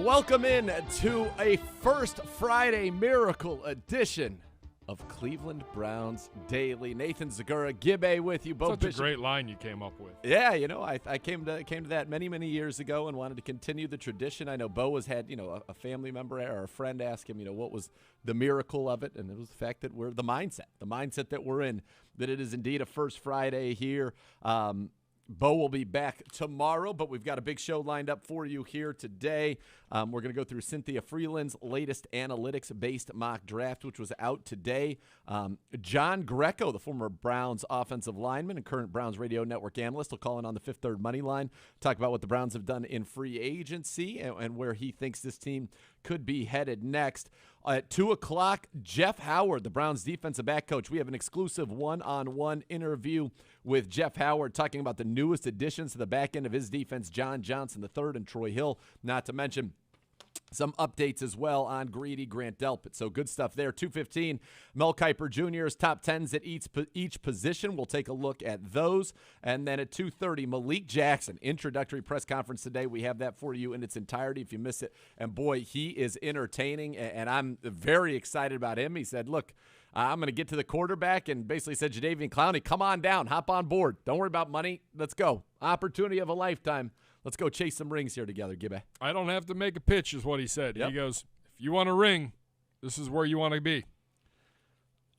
Welcome in to a First Friday Miracle edition of Cleveland Browns Daily. Nathan Zegura, Gibbe with you. Beau Bishop. Such a great line you came up with. Yeah, I came to that many years ago and wanted to continue the tradition. I know Beau has had, a family member or a friend ask him, what was the miracle of it, and it was the fact that we're the mindset that we're in, that it is indeed a First Friday here. Beau will be back tomorrow, but we've got a big show lined up for you here today. We're going to go through Cynthia Freeland's latest analytics-based mock draft, which was out today. John Greco, the former Browns offensive lineman and current Browns radio network analyst, will call in on the Fifth Third Money Line, talk about what the Browns have done in free agency and where he thinks this team could be headed next. At 2 o'clock, Jeff Howard, the Browns defensive back coach. We have an exclusive one-on-one interview with Jeff Howard talking about the newest additions to the back end of his defense, John Johnson III and Troy Hill, not to mention some updates as well on Greedy Grant Delpit. So good stuff there. 2:15, Mel Kiper Jr.'s top 10s at each position. We'll take a look at those. And then at 2:30, Malik Jackson, introductory press conference today. We have that for you in its entirety if you miss it. And, boy, he is entertaining, and I'm very excited about him. He said, look, I'm going to get to the quarterback, and basically said, Jadeveon Clowney, come on down, hop on board. Don't worry about money. Let's go. Opportunity of a lifetime. Let's go chase some rings here together, Gibbe. I don't have to make a pitch is what he said. Yep. He goes, if you want a ring, this is where you want to be.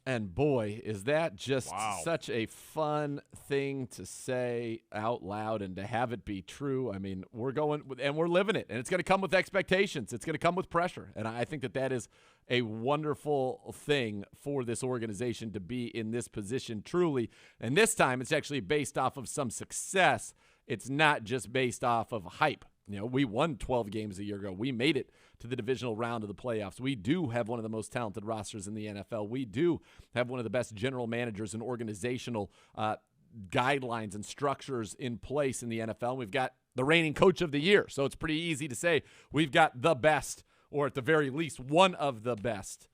And, boy, is that just such a fun thing to say out loud and to have it be true. I mean, we're going and we're living it, and it's going to come with expectations. It's going to come with pressure, and I think that is a wonderful thing for this organization to be in this position truly. And this time it's actually based off of some success. It's not just based off of hype. We won 12 games a year ago. We made it to the divisional round of the playoffs. We do have one of the most talented rosters in the NFL. We do have one of the best general managers and organizational guidelines and structures in place in the NFL. We've got the reigning coach of the year, so it's pretty easy to say we've got the best, or at the very least one of the best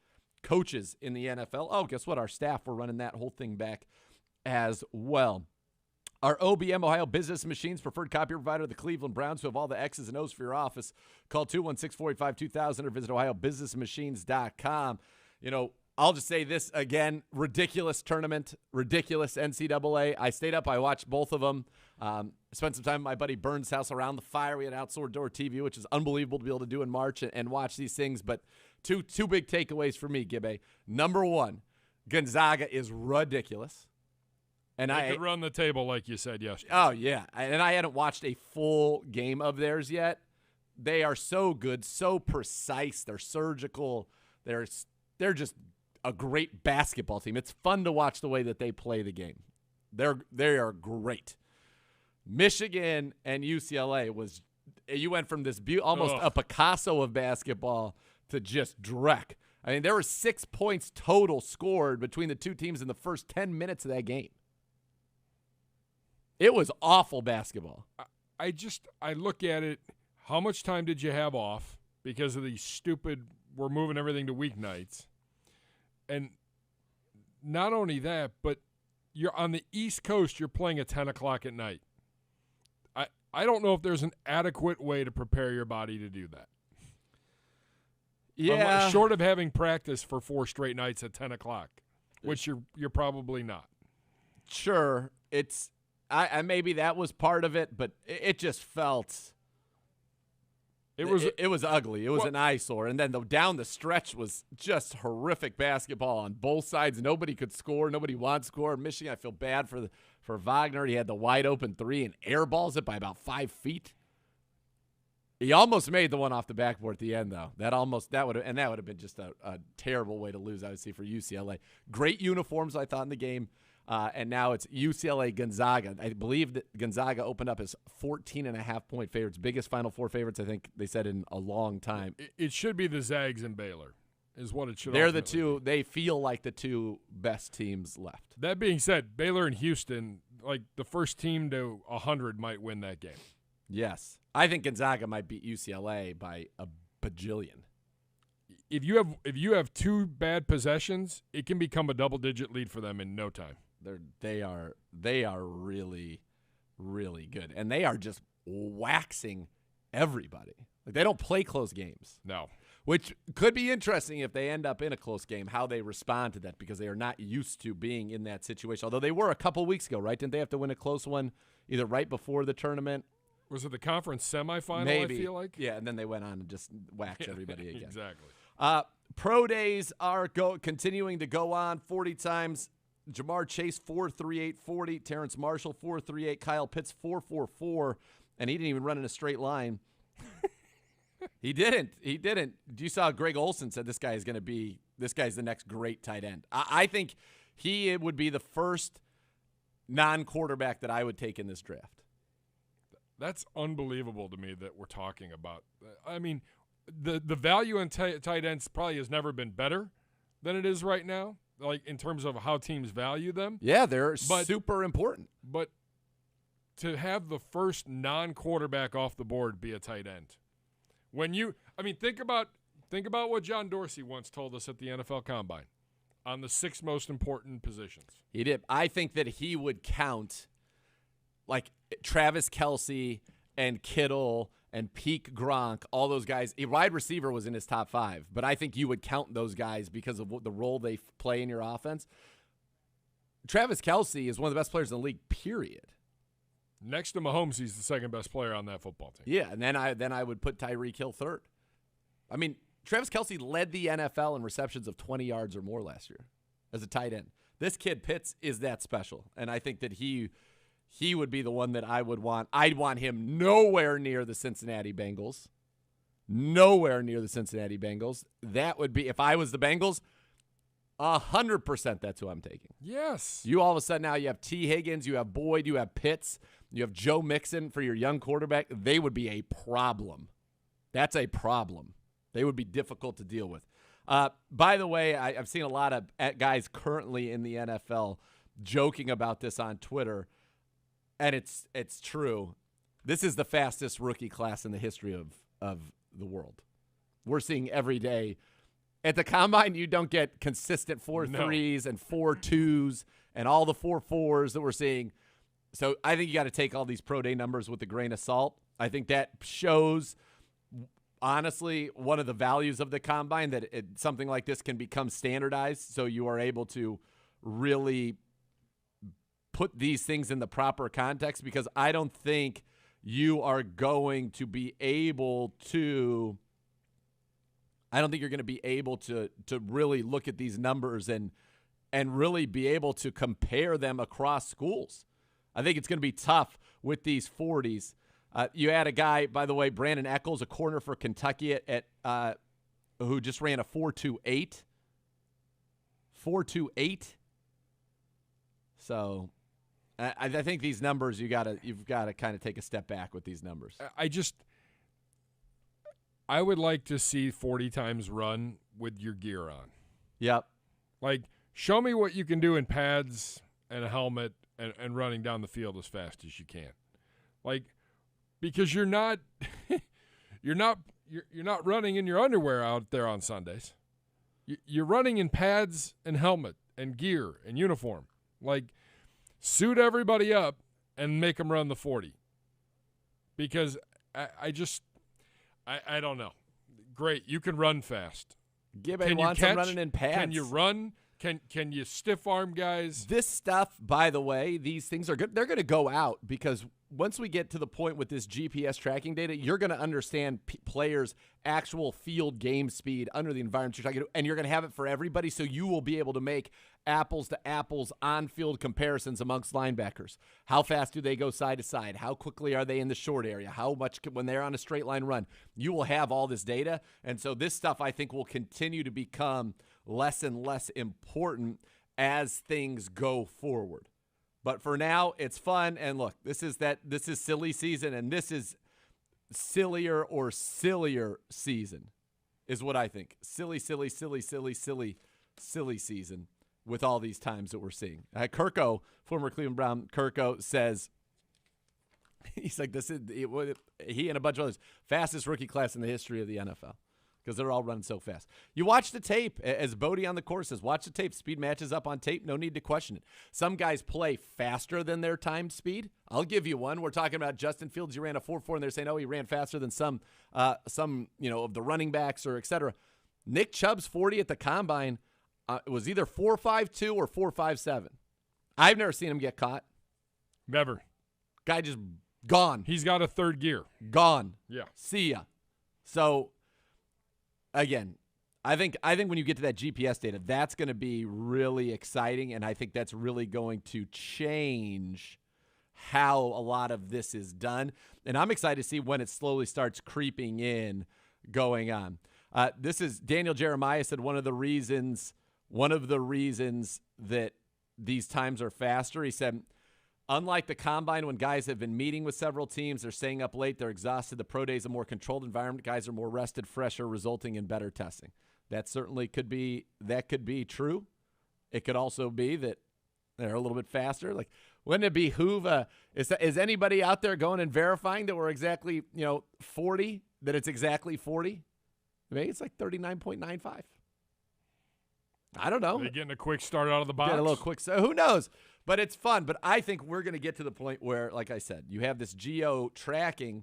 coaches in the NFL. Oh, guess what? Our staff were running that whole thing back as well. Our OBM Ohio Business Machines preferred copier provider, the Cleveland Browns, who have all the X's and O's for your office. Call 216-485-2000 or visit ohiobusinessmachines.com. I'll just say this again, ridiculous tournament, ridiculous NCAA. I stayed up. I watched both of them. Spent some time at my buddy Burns' house around the fire. We had outdoor TV, which is unbelievable to be able to do in March and watch these things. But two big takeaways for me, Gibbe. Number one, Gonzaga is ridiculous. And I could run the table like you said yesterday. Oh, yeah. And I hadn't watched a full game of theirs yet. They are so good, so precise. They're surgical. They're just a great basketball team. It's fun to watch the way that they play the game. They are great. Michigan and UCLA you went from this almost a Picasso of basketball to just dreck. I mean, there were 6 points total scored between the two teams in the first 10 minutes of that game. It was awful basketball. I look at it, how much time did you have off because of these stupid, we're moving everything to weeknights. And not only that, but you're on the East Coast, you're playing at 10 o'clock at night. I don't know if there's an adequate way to prepare your body to do that. Yeah. Short of having practice for 4 straight nights at 10 o'clock, which you're probably not. Sure. I maybe that was part of it, but it just felt it was ugly. It was an eyesore, and then down the stretch was just horrific basketball on both sides. Nobody could score. Nobody wanted to score. Michigan, I feel bad for Wagner. He had the wide open 3 and airballs it by about 5 feet. He almost made the one off the backboard at the end, though. That would have been just a terrible way to lose, I would say, for UCLA. Great uniforms, I thought, in the game. And now it's UCLA-Gonzaga. I believe that Gonzaga opened up as 14.5-point favorites, biggest Final Four favorites, I think they said, in a long time. It should be the Zags and Baylor is what it should They're the two. Be. They feel like the two best teams left. That being said, Baylor and Houston, like the first team to 100 might win that game. Yes. I think Gonzaga might beat UCLA by a bajillion. If you have 2 bad possessions, it can become a double-digit lead for them in no time. They are really, really good, and they are just waxing everybody. Like, they don't play close games. No. Which could be interesting if they end up in a close game, how they respond to that, because they are not used to being in that situation. Although they were a couple weeks ago, right? Didn't they have to win a close one either right before the tournament? Was it the conference semifinal, Maybe. I feel like? Yeah, and then they went on and just whacked everybody again. Exactly. Pro days are continuing to go on 40 times. Jamar Chase, 4.38.40. Terrence Marshall, 4.38. Kyle Pitts, 4.44. And he didn't even run in a straight line. He didn't. You saw Greg Olson said this guy's the next great tight end. I think he would be the first non-quarterback that I would take in this draft. That's unbelievable to me that we're talking about. I mean, the value in tight ends probably has never been better than it is right now, like in terms of how teams value them. Yeah, they're super important. But to have the first non-quarterback off the board be a tight end. Think about what John Dorsey once told us at the NFL Combine on the 6 most important positions. He did. I think that he would count like Travis Kelce and Kittle and peak Gronk, all those guys. A wide receiver was in his top 5, but I think you would count those guys because of the role they play in your offense. Travis Kelce is one of the best players in the league, period. Next to Mahomes, he's the second best player on that football team. Yeah, and then I would put Tyreek Hill third. I mean, Travis Kelce led the NFL in receptions of 20 yards or more last year as a tight end. This kid Pitts is that special, and I think that he would be the one that I would want. I'd want him nowhere near the Cincinnati Bengals. Nowhere near the Cincinnati Bengals. That would be, if I was the Bengals, 100% that's who I'm taking. Yes. You all of a sudden now you have T. Higgins, you have Boyd, you have Pitts, you have Joe Mixon for your young quarterback. They would be a problem. That's a problem. They would be difficult to deal with. By the way, I've seen a lot of guys currently in the NFL joking about this on Twitter, and it's true. This is the fastest rookie class in the history of the world. We're seeing every day. At the Combine, you don't get consistent 4.3s and 4.2s and all the 4.4s that we're seeing. So I think you got to take all these pro day numbers with a grain of salt. I think that shows, honestly, one of the values of the Combine, that something like this can become standardized, so you are able to really put these things in the proper context, because I don't think you are going to be able to – I don't think you're going to be able to really look at these numbers and really be able to compare them across schools. I think it's going to be tough with these 40s. You had a guy, by the way, Brandon Eccles, a corner for Kentucky at who just ran a 4.28. 4.28. So I think these numbers you've got to kind of take a step back with these numbers. I would like to see 40 times run with your gear on. Yep. Like, show me what you can do in pads and a helmet and running down the field as fast as you can. Like, because you're not running in your underwear out there on Sundays. You're running in pads and helmet and gear and uniform. Like, suit everybody up and make them run the 40. Because I don't know. Great, you can run fast. Gibby wants them running in pads. Can you run? Can you stiff arm guys? This stuff, by the way, these things are good. They're going to go out, because once we get to the point with this GPS tracking data, you're going to understand players' actual field game speed under the environment you're talking to, and you're going to have it for everybody, so you will be able to make apples-to-apples on-field comparisons amongst linebackers. How fast do they go side to side? How quickly are they in the short area? How much when they're on a straight-line run? You will have all this data, and so this stuff, I think, will continue to become less and less important as things go forward. But for now, it's fun. And look, this is silly season, and this is sillier or sillier season is what I think. Silly season with all these times that we're seeing. Kirko, former Cleveland Brown Kirko, says, he's like, he and a bunch of others, fastest rookie class in the history of the NFL. because they're all running so fast. You watch the tape, as Bodie on the course says, watch the tape. Speed matches up on tape. No need to question it. Some guys play faster than their time speed. I'll give you one. We're talking about Justin Fields. He ran a 4.4, and they're saying, oh, he ran faster than some of the running backs or et cetera. Nick Chubb's 40 at the combine was either 4.52 or 4.57. I've never seen him get caught. Never. Guy just gone. He's got a third gear. Gone. Yeah. See ya. So, again, I think when you get to that GPS data, that's going to be really exciting, and I think that's really going to change how a lot of this is done. And I'm excited to see when it slowly starts creeping in going on. This is Daniel Jeremiah said one of the reasons that these times are faster. He said, unlike the combine, when guys have been meeting with several teams, they're staying up late, they're exhausted. The pro day is a more controlled environment. Guys are more rested, fresher, resulting in better testing. That certainly could be true. It could also be that they're a little bit faster. Like, wouldn't it behoove? Is anybody out there going and verifying that we're exactly 40? That it's exactly 40? Maybe it's like 39.95. I don't know. Are they getting a quick start out of the box? Get a little quick start. Who knows? But it's fun. But I think we're going to get to the point where, like I said, you have this geo tracking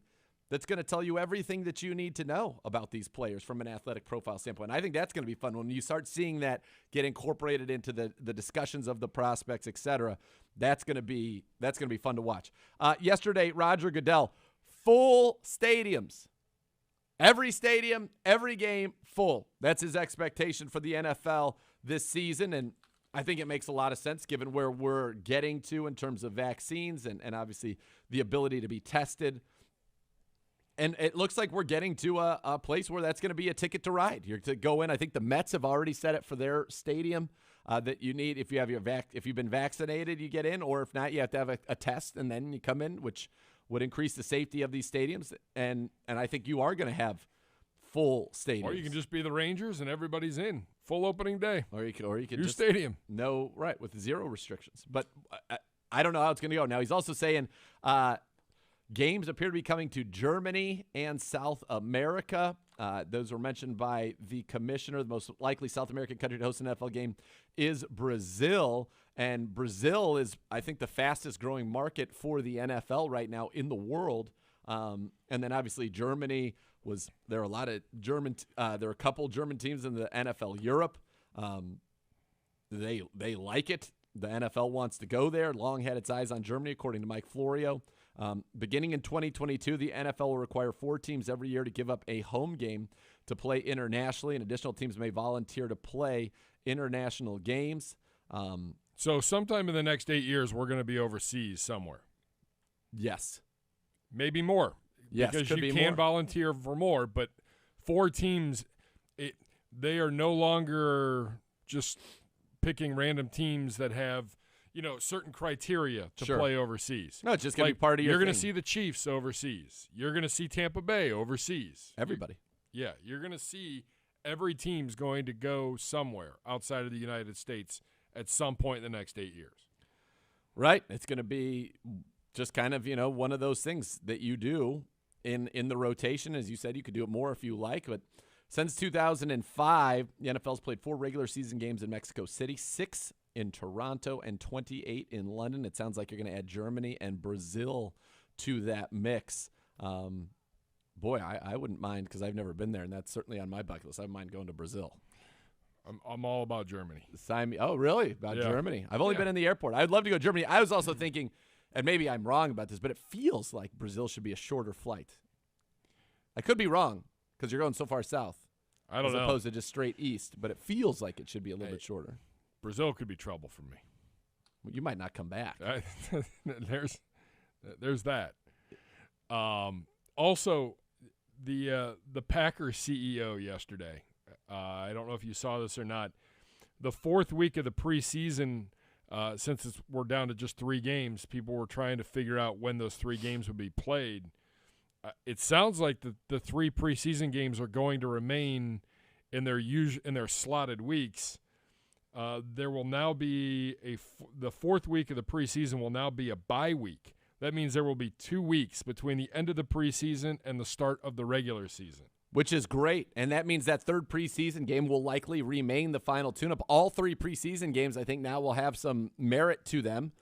that's going to tell you everything that you need to know about these players from an athletic profile standpoint. I think that's going to be fun when you start seeing that get incorporated into the discussions of the prospects, et cetera. That's going to be fun to watch. Yesterday, Roger Goodell, full stadiums. Every stadium, every game, full. That's his expectation for the NFL this season, and I think it makes a lot of sense given where we're getting to in terms of vaccines and obviously the ability to be tested. And it looks like we're getting to a place where that's going to be a ticket to ride. You're to go in. I think the Mets have already set it for their stadium that you need. If you have if you've been vaccinated, you get in, or if not, you have to have a test and then you come in, which would increase the safety of these stadiums. And I think you are going to have full stadiums. Or you can just be the Rangers and everybody's in. Full opening day. Or you could New just stadium. No, right, with zero restrictions. But I don't know how it's going to go. Now, he's also saying games appear to be coming to Germany and South America. Those were mentioned by the commissioner. The most likely South American country to host an NFL game is Brazil. And Brazil is, I think, the fastest growing market for the NFL right now in the world. And then obviously Germany there are a lot of German. There are a couple German teams in the NFL Europe. They like it. The NFL wants to go there. Long had its eyes on Germany, according to Mike Florio. Beginning in 2022, the NFL will require 4 teams every year to give up a home game to play internationally, and additional teams may volunteer to play international games. So sometime in the next 8 years, we're going to be overseas somewhere. Yes. Maybe more. Yes, because you can volunteer for more, but 4 teams, they are no longer just picking random teams that have, certain criteria to play overseas. No, it's just going to be part of your You're going to see the Chiefs overseas. You're going to see Tampa Bay overseas. Everybody. You're going to see every team's going to go somewhere outside of the United States at some point in the next 8 years. Right. It's going to be just kind of, one of those things that you do in the rotation. As you said, you could do it more if you like, but since 2005, the NFL's played 4 regular season games in Mexico City, 6 in Toronto, and 28 in London. It sounds like you're going to add Germany and Brazil to that mix. Boy, I wouldn't mind, because I've never been there, and that's certainly on my bucket list. I wouldn't mind going to Brazil. I'm all about Germany. Oh, really? About Germany? I've only been in the airport. I'd love to go to Germany. I was also thinking, and maybe I'm wrong about this, but it feels like Brazil should be a shorter flight. I could be wrong, because you're going so far south. I don't know. As opposed to just straight east, but it feels like it should be a little bit shorter. Brazil could be trouble for me. Well, you might not come back. There's that. Also, the Packers CEO yesterday, I don't know if you saw this or not, the 4th week of the preseason, since we're down to just 3 games, people were trying to figure out when those 3 games would be played. It sounds like the 3 preseason games are going to remain in their slotted weeks. There will now be the 4th week of the preseason will now be a bye week. That means there will be 2 weeks between the end of the preseason and the start of the regular season. which is great. And that means that third preseason game will likely remain the final tune-up. All 3 preseason games, I think, now will have some merit to them.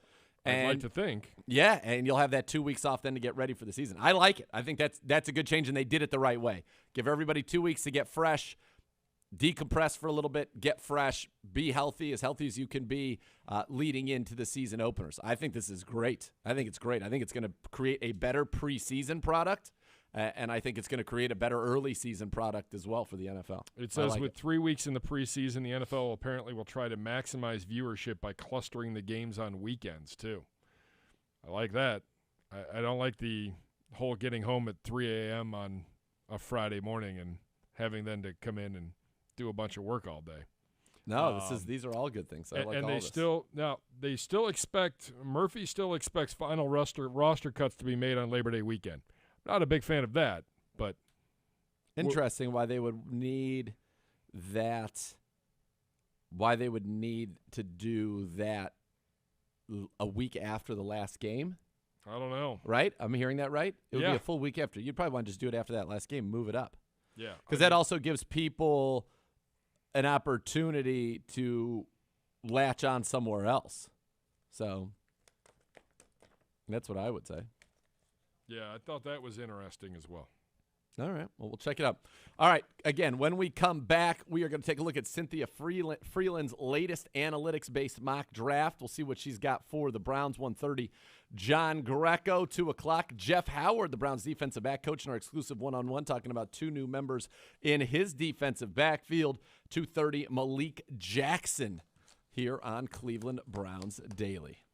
I'd like to think. Yeah, and you'll have that 2 weeks off then to get ready for the season. I like it. I think that's a good change, and they did it the right way. Give everybody 2 weeks to get fresh, decompress for a little bit, get fresh, be healthy as you can be leading into the season openers. I think this is great. I think it's great. I think it's going to create a better preseason product, and I think it's going to create a better early season product as well for the NFL. It says with 3 weeks in the preseason, the NFL apparently will try to maximize viewership by clustering the games on weekends, too. I like that. I don't like the whole getting home at 3 a.m. on a Friday morning and having then to come in and do a bunch of work all day. No, these are all good things. I like and all they this. they still expect Murphy still expects final roster cuts to be made on Labor Day weekend. Not a big fan of that, but interesting why they would need that. Why they would need to do that a week after the last game. I don't know. Right? I'm hearing that right? It would Yeah. be a full week after. You'd probably want to just do it after that last game, move it up. Yeah. Because that also gives people an opportunity to latch on somewhere else. So that's what I would say. Yeah, I thought that was interesting as well. All right. Well, we'll check it out. All right. Again, when we come back, we are going to take a look at Cynthia Freeland's latest analytics-based mock draft. We'll see what she's got for the Browns. 1:30, John Greco. 2 o'clock, Jeff Howard, the Browns defensive back coach, in our exclusive one-on-one, talking about 2 new members in his defensive backfield. 2:30, Malik Jackson here on Cleveland Browns Daily.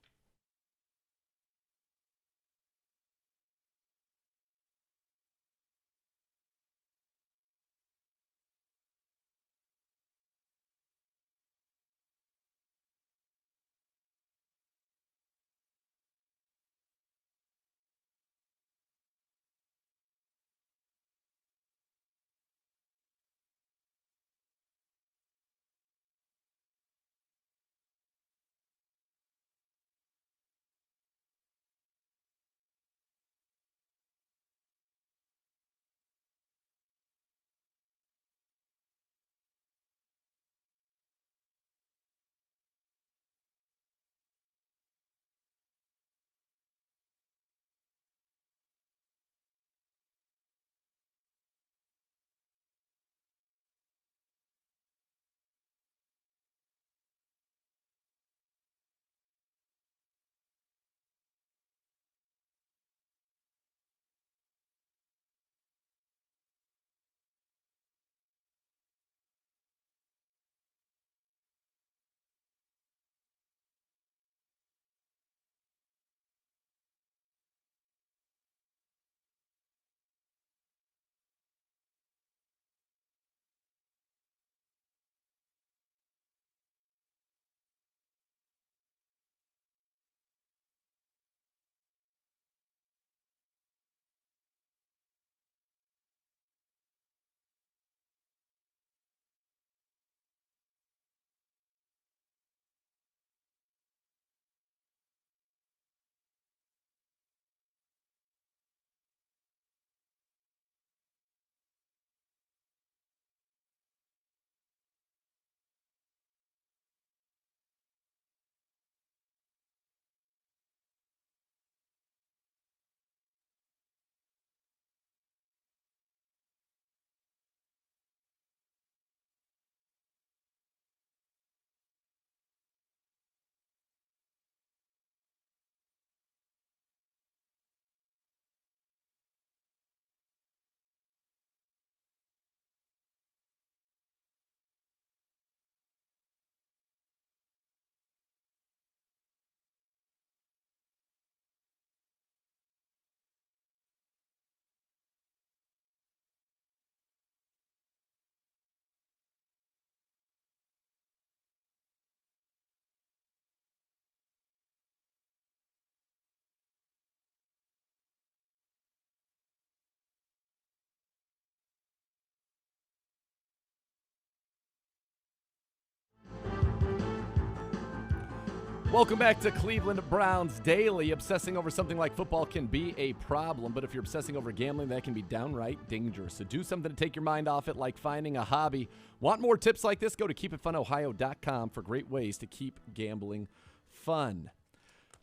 Welcome back to Cleveland Browns Daily. Obsessing over something like football can be a problem, but if you're obsessing over gambling, that can be downright dangerous. So do something to take your mind off it, like finding a hobby. Want more tips like this? Go to keepitfunohio.com for great ways to keep gambling fun.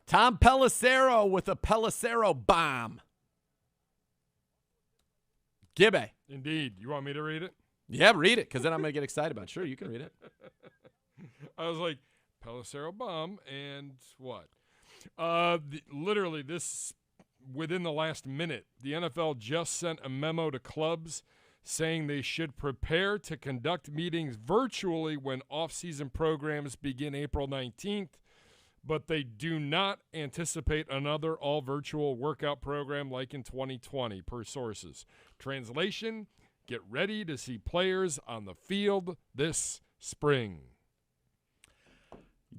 Tom Pelissero with a Pelissero bomb. Gibby. Indeed. You want me to read it? Yeah, read it, because then I'm going to get excited about it. Sure, you can read it. I was like, Pelissero bomb, and what? Literally, this within the last minute, the NFL just sent a memo to clubs saying they should prepare to conduct meetings virtually when off-season programs begin April 19th, but they do not anticipate another all-virtual workout program like in 2020, per sources. Translation, get ready to see players on the field this spring.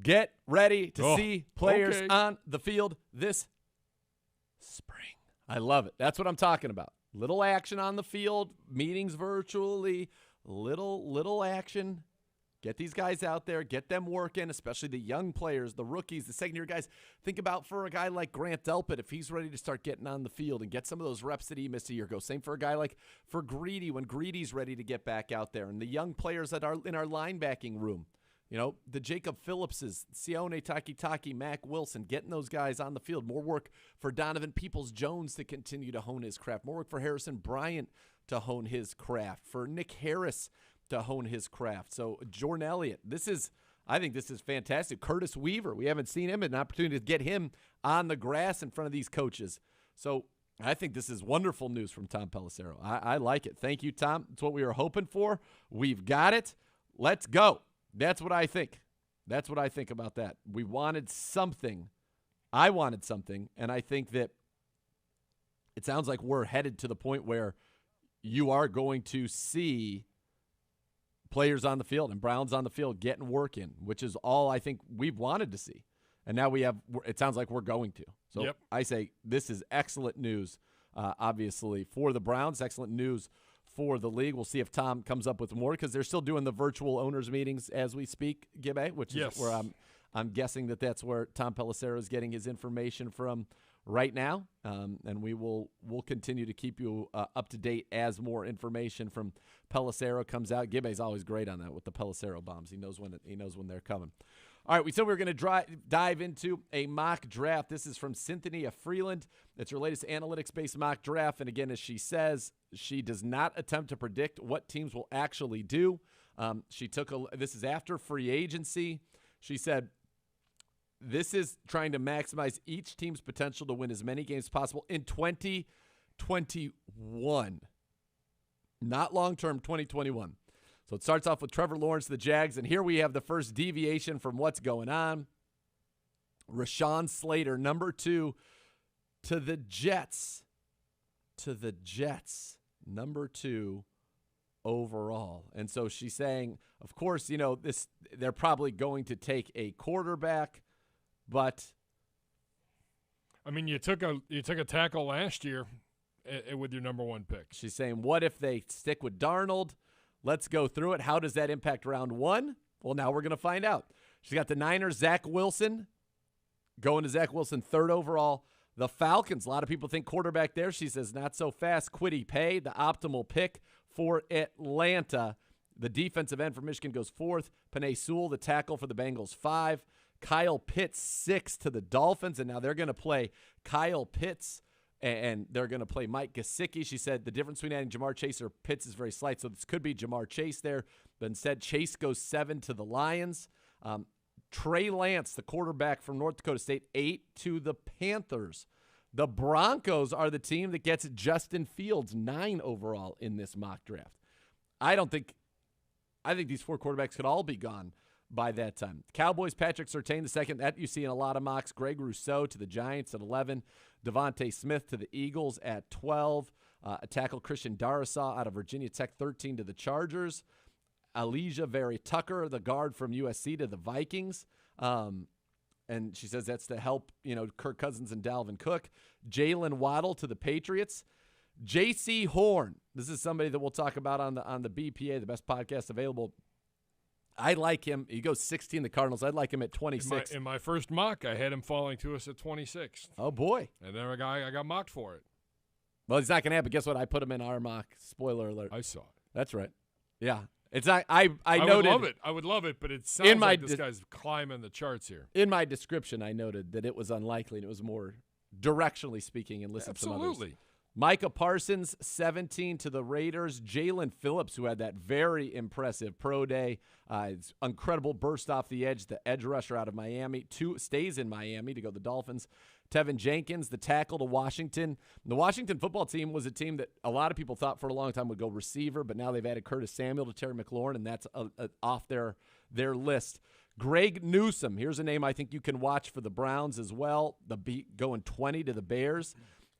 Get ready to see players on the field this spring. I love it. That's what I'm talking about. Little action on the field, meetings virtually, little action. Get these guys out there, get them working, especially the young players, the rookies, the second-year guys. Think about for a guy like Grant Delpit, if he's ready to start getting on the field and get some of those reps that he missed a year ago. Same for a guy like for Greedy when Greedy's ready to get back out there. And the young players that are in our linebacking room. You know, the Jacob Phillipses, Sione Takitaki, Mac Wilson, getting those guys on the field. More work for Donovan Peoples-Jones to continue to hone his craft. More work for Harrison Bryant to hone his craft. For Nick Harris to hone his craft. So Jordan Elliott, I think this is fantastic. Curtis Weaver, we haven't seen him, an opportunity to get him on the grass in front of these coaches. So I think this is wonderful news from Tom Pelissero. I like it. Thank you, Tom. It's what we were hoping for. We've got it. Let's go. That's what I think. That's what I think about that. We wanted something. I wanted something, and I think that it sounds like we're headed to the point where you are going to see players on the field and Browns on the field getting work in, which is all I think we've wanted to see. And now it sounds like we're going to. So yep. I say this is excellent news, obviously, for the Browns, excellent news for the league. We'll see if Tom comes up with more because they're still doing the virtual owners meetings as we speak, Gibbe, which is where I'm guessing that's where Tom Pelissero is getting his information from right now. And we'll continue to keep you up to date as more information from Pelissero comes out. Gibbe's always great on that with the Pelissero bombs. He knows when they're coming. All right, we said we were going to dive into a mock draft. This is from Cynthia Freeland. It's her latest analytics-based mock draft. And again, as she says, she does not attempt to predict what teams will actually do. This is after free agency. She said, this is trying to maximize each team's potential to win as many games as possible in 2021. Not long-term, 2021. So it starts off with Trevor Lawrence, the Jags, and here we have the first deviation from what's going on. Rashawn Slater, number 2, to the Jets. Number 2 overall. And so she's saying, of course, they're probably going to take a quarterback, but I mean, you took a tackle last year with your number 1 pick. She's saying, what if they stick with Darnold? Let's go through it. How does that impact round 1? Well, now we're going to find out. She's got the Niners, Zach Wilson, going to Zach Wilson 3rd overall. The Falcons, a lot of people think quarterback there. She says not so fast. Kwity Paye, the optimal pick for Atlanta. The defensive end for Michigan goes 4th. Penei Sewell, the tackle for the Bengals, 5. Kyle Pitts, 6 to the Dolphins, and now they're going to play Kyle Pitts, and they're going to play Mike Gesicki. She said the difference between adding Jamar Chase or Pitts is very slight, so this could be Jamar Chase there. But instead, Chase goes 7 to the Lions. Trey Lance, the quarterback from North Dakota State, 8 to the Panthers. The Broncos are the team that gets Justin Fields, 9 overall in this mock draft. I think these 4 quarterbacks could all be gone by that time. Cowboys, Patrick Surtain, the second. That you see in a lot of mocks. Greg Rousseau to the Giants at 11. Devontae Smith to the Eagles at 12. A tackle, Christian Darrisaw out of Virginia Tech, 13 to the Chargers. Elijah Very Tucker, the guard from USC, to the Vikings. And she says that's to help, Kirk Cousins and Dalvin Cook. Jalen Waddle to the Patriots. J.C. Horn. This is somebody that we'll talk about on the BPA, the best podcast available. I like him. He goes 16, the Cardinals. I'd like him at 26. In my first mock, I had him falling to us at 26th. Oh, boy. And then I got mocked for it. Well, he's not going to happen. Guess what? I put him in our mock. Spoiler alert. I saw it. That's right. Yeah. It's not, I would noted. love it. I would love it, but it sounds like this guy's climbing the charts here. In my description, I noted that it was unlikely, and it was more directionally speaking and listed some others. Absolutely. Micah Parsons, 17 to the Raiders. Jalen Phillips, who had that very impressive pro day. Incredible burst off the edge. The edge rusher out of Miami. Stays in Miami to go to the Dolphins. Tevin Jenkins, the tackle to Washington. The Washington football team was a team that a lot of people thought for a long time would go receiver, but now they've added Curtis Samuel to Terry McLaurin, and that's off their list. Greg Newsome, here's a name I think you can watch for the Browns as well. The beat going 20 to the Bears.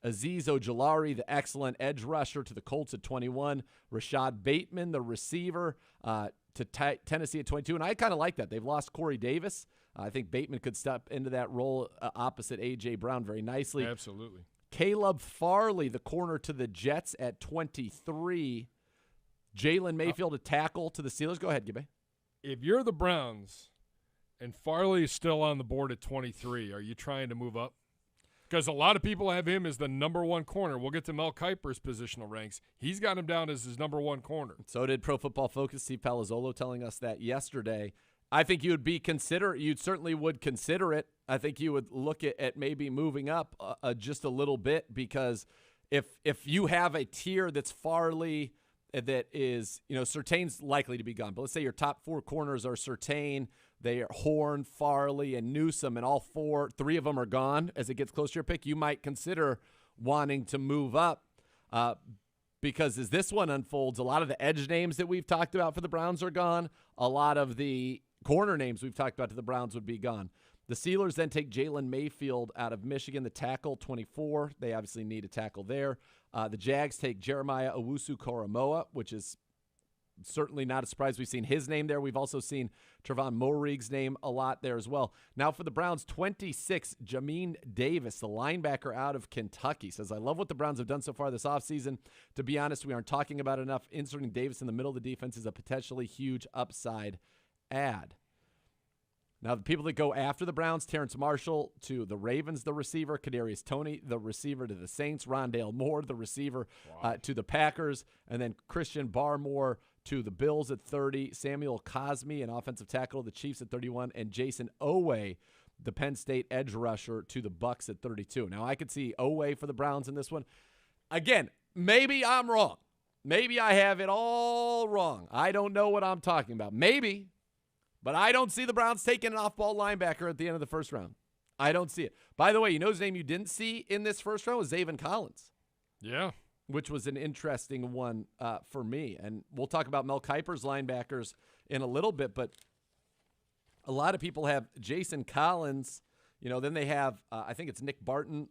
Azeez Ojulari, the excellent edge rusher to the Colts at 21. Rashad Bateman, the receiver to Tennessee at 22. And I kind of like that. They've lost Corey Davis. I think Bateman could step into that role opposite A.J. Brown very nicely. Absolutely. Caleb Farley, the corner to the Jets at 23. Jalen Mayfield, a tackle to the Steelers. Go ahead, Gibby. If you're the Browns and Farley is still on the board at 23, are you trying to move up? Because a lot of people have him as the number one corner. Certainly get to Mel Kiper's positional ranks. He's got him down as his number one corner. So did Pro Football Focus. Steve Palazzolo telling us that yesterday. I think you certainly would consider it. I think you would look at maybe moving up just a little bit, because if you have a tier that's Farley, that is, Surtain's likely to be gone. But let's say your top four corners are Surtain, they are Horn, Farley, and Newsome, and all three of them are gone as it gets closer to your pick. You might consider wanting to move up because as this one unfolds, a lot of the edge names that we've talked about for the Browns are gone. A lot of the corner names we've talked about to the Browns would be gone. The Steelers then take Jalen Mayfield out of Michigan, the tackle, 24. They obviously need a tackle there. The Jags take Jeremiah Owusu-Koramoah, which is certainly not a surprise. We've seen his name there. We've also seen Trevon Moehrigg's name a lot there as well. Now for the Browns, 26, Jamin Davis, the linebacker out of Kentucky, says, I love what the Browns have done so far this offseason. To be honest, we aren't talking about enough. Inserting Davis in the middle of the defense is a potentially huge upside add. Now, the people that go after the Browns, Terrence Marshall to the Ravens, the receiver, Kadarius Toney, the receiver to the Saints, Rondale Moore, the receiver to the Packers, and then Christian Barmore to the Bills at 30, Samuel Cosmi, an offensive tackle to the Chiefs at 31, and Jason Owe, the Penn State edge rusher to the Bucks at 32. Now, I could see Owe for the Browns in this one. Again, maybe I'm wrong. Maybe I have it all wrong. I don't know what I'm talking about. Maybe. But I don't see the Browns taking an off-ball linebacker at the end of the first round. I don't see it. By the way, you know his name you didn't see in this first round was Zaven Collins. Yeah. Which was an interesting one for me. And we'll talk about Mel Kiper's linebackers in a little bit, but a lot of people have Jason Collins. Then they have, I think it's Nick Barton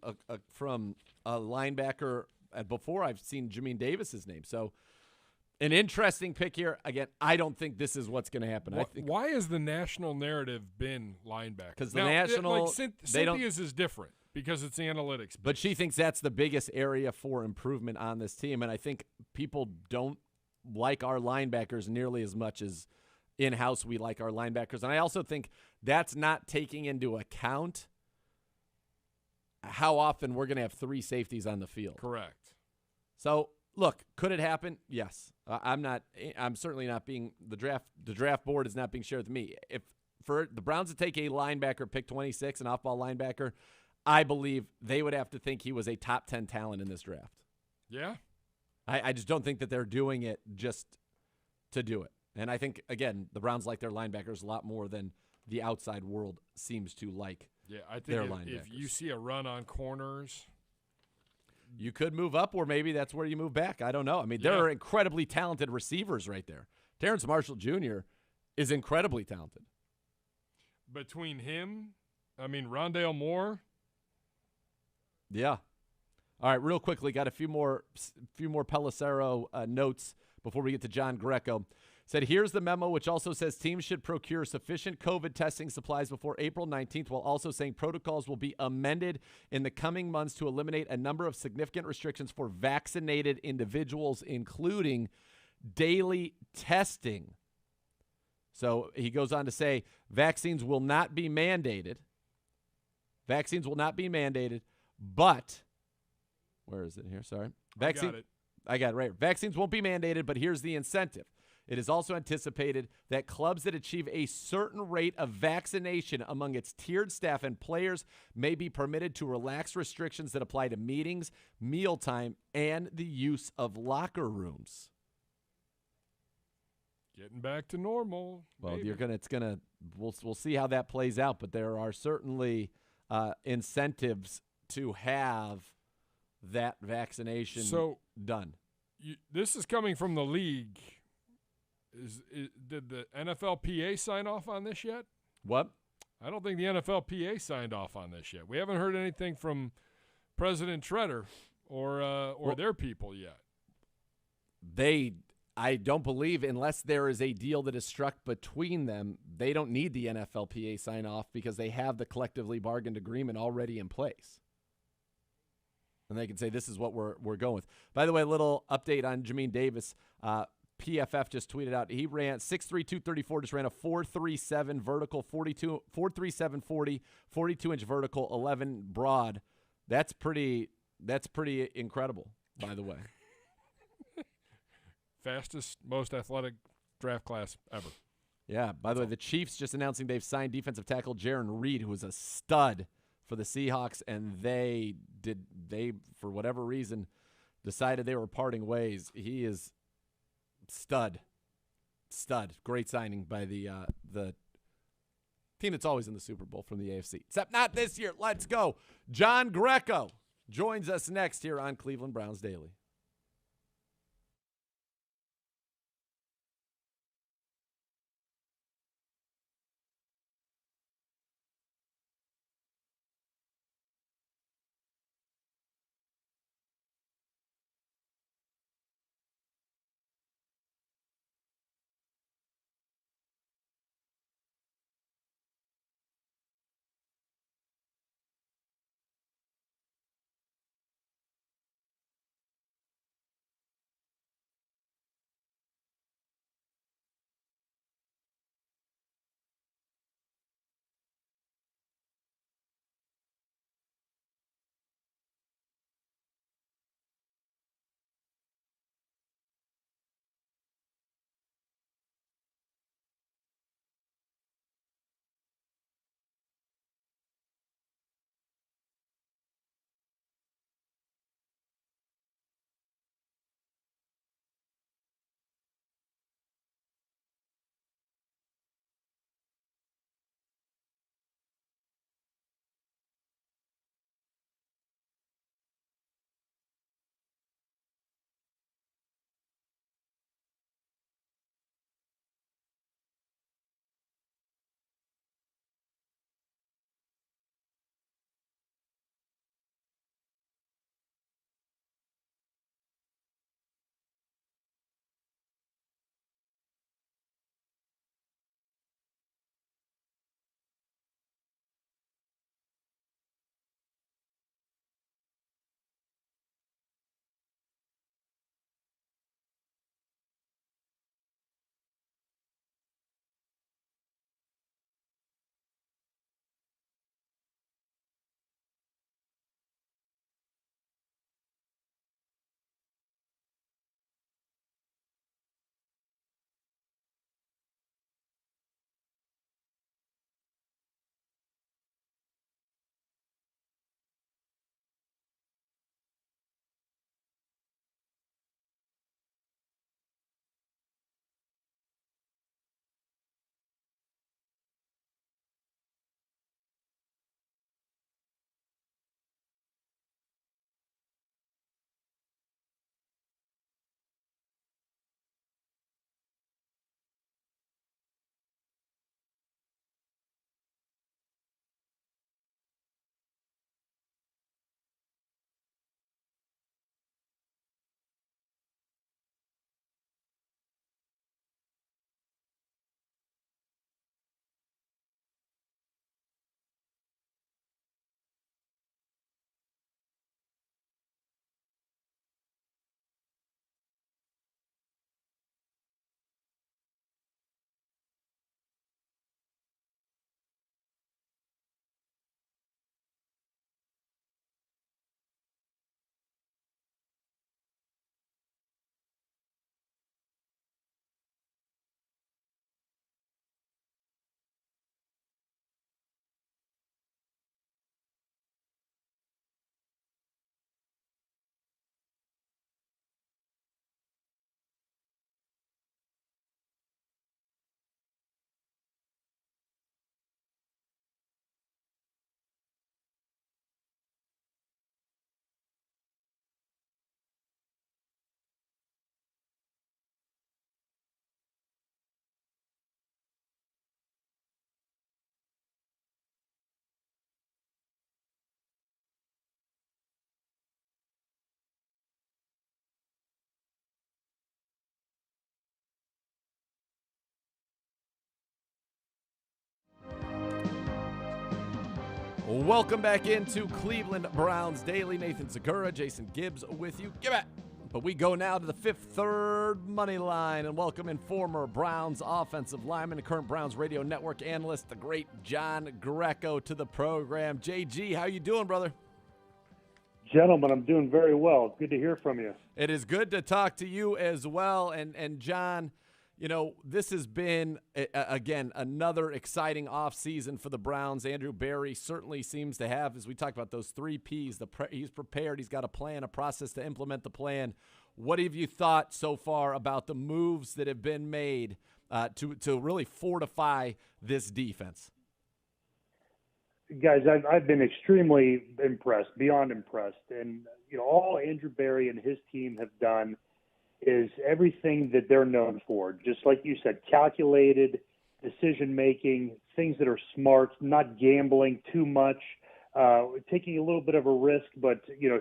from a linebacker. Before I've seen Jamin Davis's name. So, an interesting pick here. Again, I don't think this is what's going to happen. Why has the national narrative been linebacker? Because the national, Cynthia's is different because it's analytics. But she thinks that's the biggest area for improvement on this team, and I think people don't like our linebackers nearly as much as in-house we like our linebackers. And I also think that's not taking into account how often we're going to have three safeties on the field. Correct. So, look, could it happen? Yes. I'm certainly not being the draft board is not being shared with me. If for the Browns to take a linebacker, pick 26, an off-ball linebacker, I believe they would have to think he was a top 10 talent in this draft. Yeah. I just don't think that they're doing it just to do it. And I think, again, the Browns like their linebackers a lot more than the outside world seems to like their linebackers. If you see a run on corners, you could move up, or maybe that's where you move back. I don't know. I mean, there are incredibly talented receivers right there. Terrence Marshall Jr. is incredibly talented. Between him, Rondale Moore. Yeah. All right, real quickly, got a few more Pelissero notes before we get to John Greco. Said, here's the memo, which also says teams should procure sufficient COVID testing supplies before April 19th, while also saying protocols will be amended in the coming months to eliminate a number of significant restrictions for vaccinated individuals, including daily testing. So he goes on to say vaccines will not be mandated. Vaccines will not be mandated, but where is it here? Sorry. I got it right. Vaccines won't be mandated, but here's the incentive. It is also anticipated that clubs that achieve a certain rate of vaccination among its tiered staff and players may be permitted to relax restrictions that apply to meetings, mealtime, and the use of locker rooms. Getting back to normal. Well, we'll see how that plays out, but there are certainly incentives to have that vaccination done. This is coming from the league. Did the NFLPA sign off on this yet? What? I don't think the NFLPA signed off on this yet. We haven't heard anything from President Treader or their people yet. I don't believe, unless there is a deal that is struck between them, they don't need the NFLPA sign off because they have the collectively bargained agreement already in place. And they can say, this is what we're going with. By the way, a little update on Jamin Davis. PFF just tweeted out he ran 6'3", 234, just ran a 4.37 vertical, 4.37 40, 42-inch vertical, 11 broad. That's pretty incredible, by the way. Fastest, most athletic draft class ever. Yeah, by the way, the Chiefs just announcing they've signed defensive tackle Jaron Reed, who was a stud for the Seahawks, and they for whatever reason decided they were parting ways. He is stud. Great signing by the team that's always in the Super Bowl from the AFC. Except not this year. Let's go. John Greco joins us next here on Cleveland Browns Daily. Welcome back into Cleveland Browns Daily. Nathan Zegura, Jason Gibbs with you. Give it. But we go now to the Fifth Third money line and welcome in former Browns offensive lineman and current Browns radio network analyst, the great John Greco, to the program. JG, how you doing, brother? Gentlemen, I'm doing very well. Good to hear from you. It is good to talk to you as well. And John, you know, this has been, again, another exciting offseason for the Browns. Andrew Berry certainly seems to have, as we talked about, those three Ps. He's prepared. He's got a plan, a process to implement the plan. What have you thought so far about the moves that have been made to really fortify this defense? Guys, I've been extremely impressed, beyond impressed. And, you know, all Andrew Berry and his team have done is everything that they're known for. Just like you said, calculated decision-making, things that are smart, not gambling too much, taking a little bit of a risk, but, you know,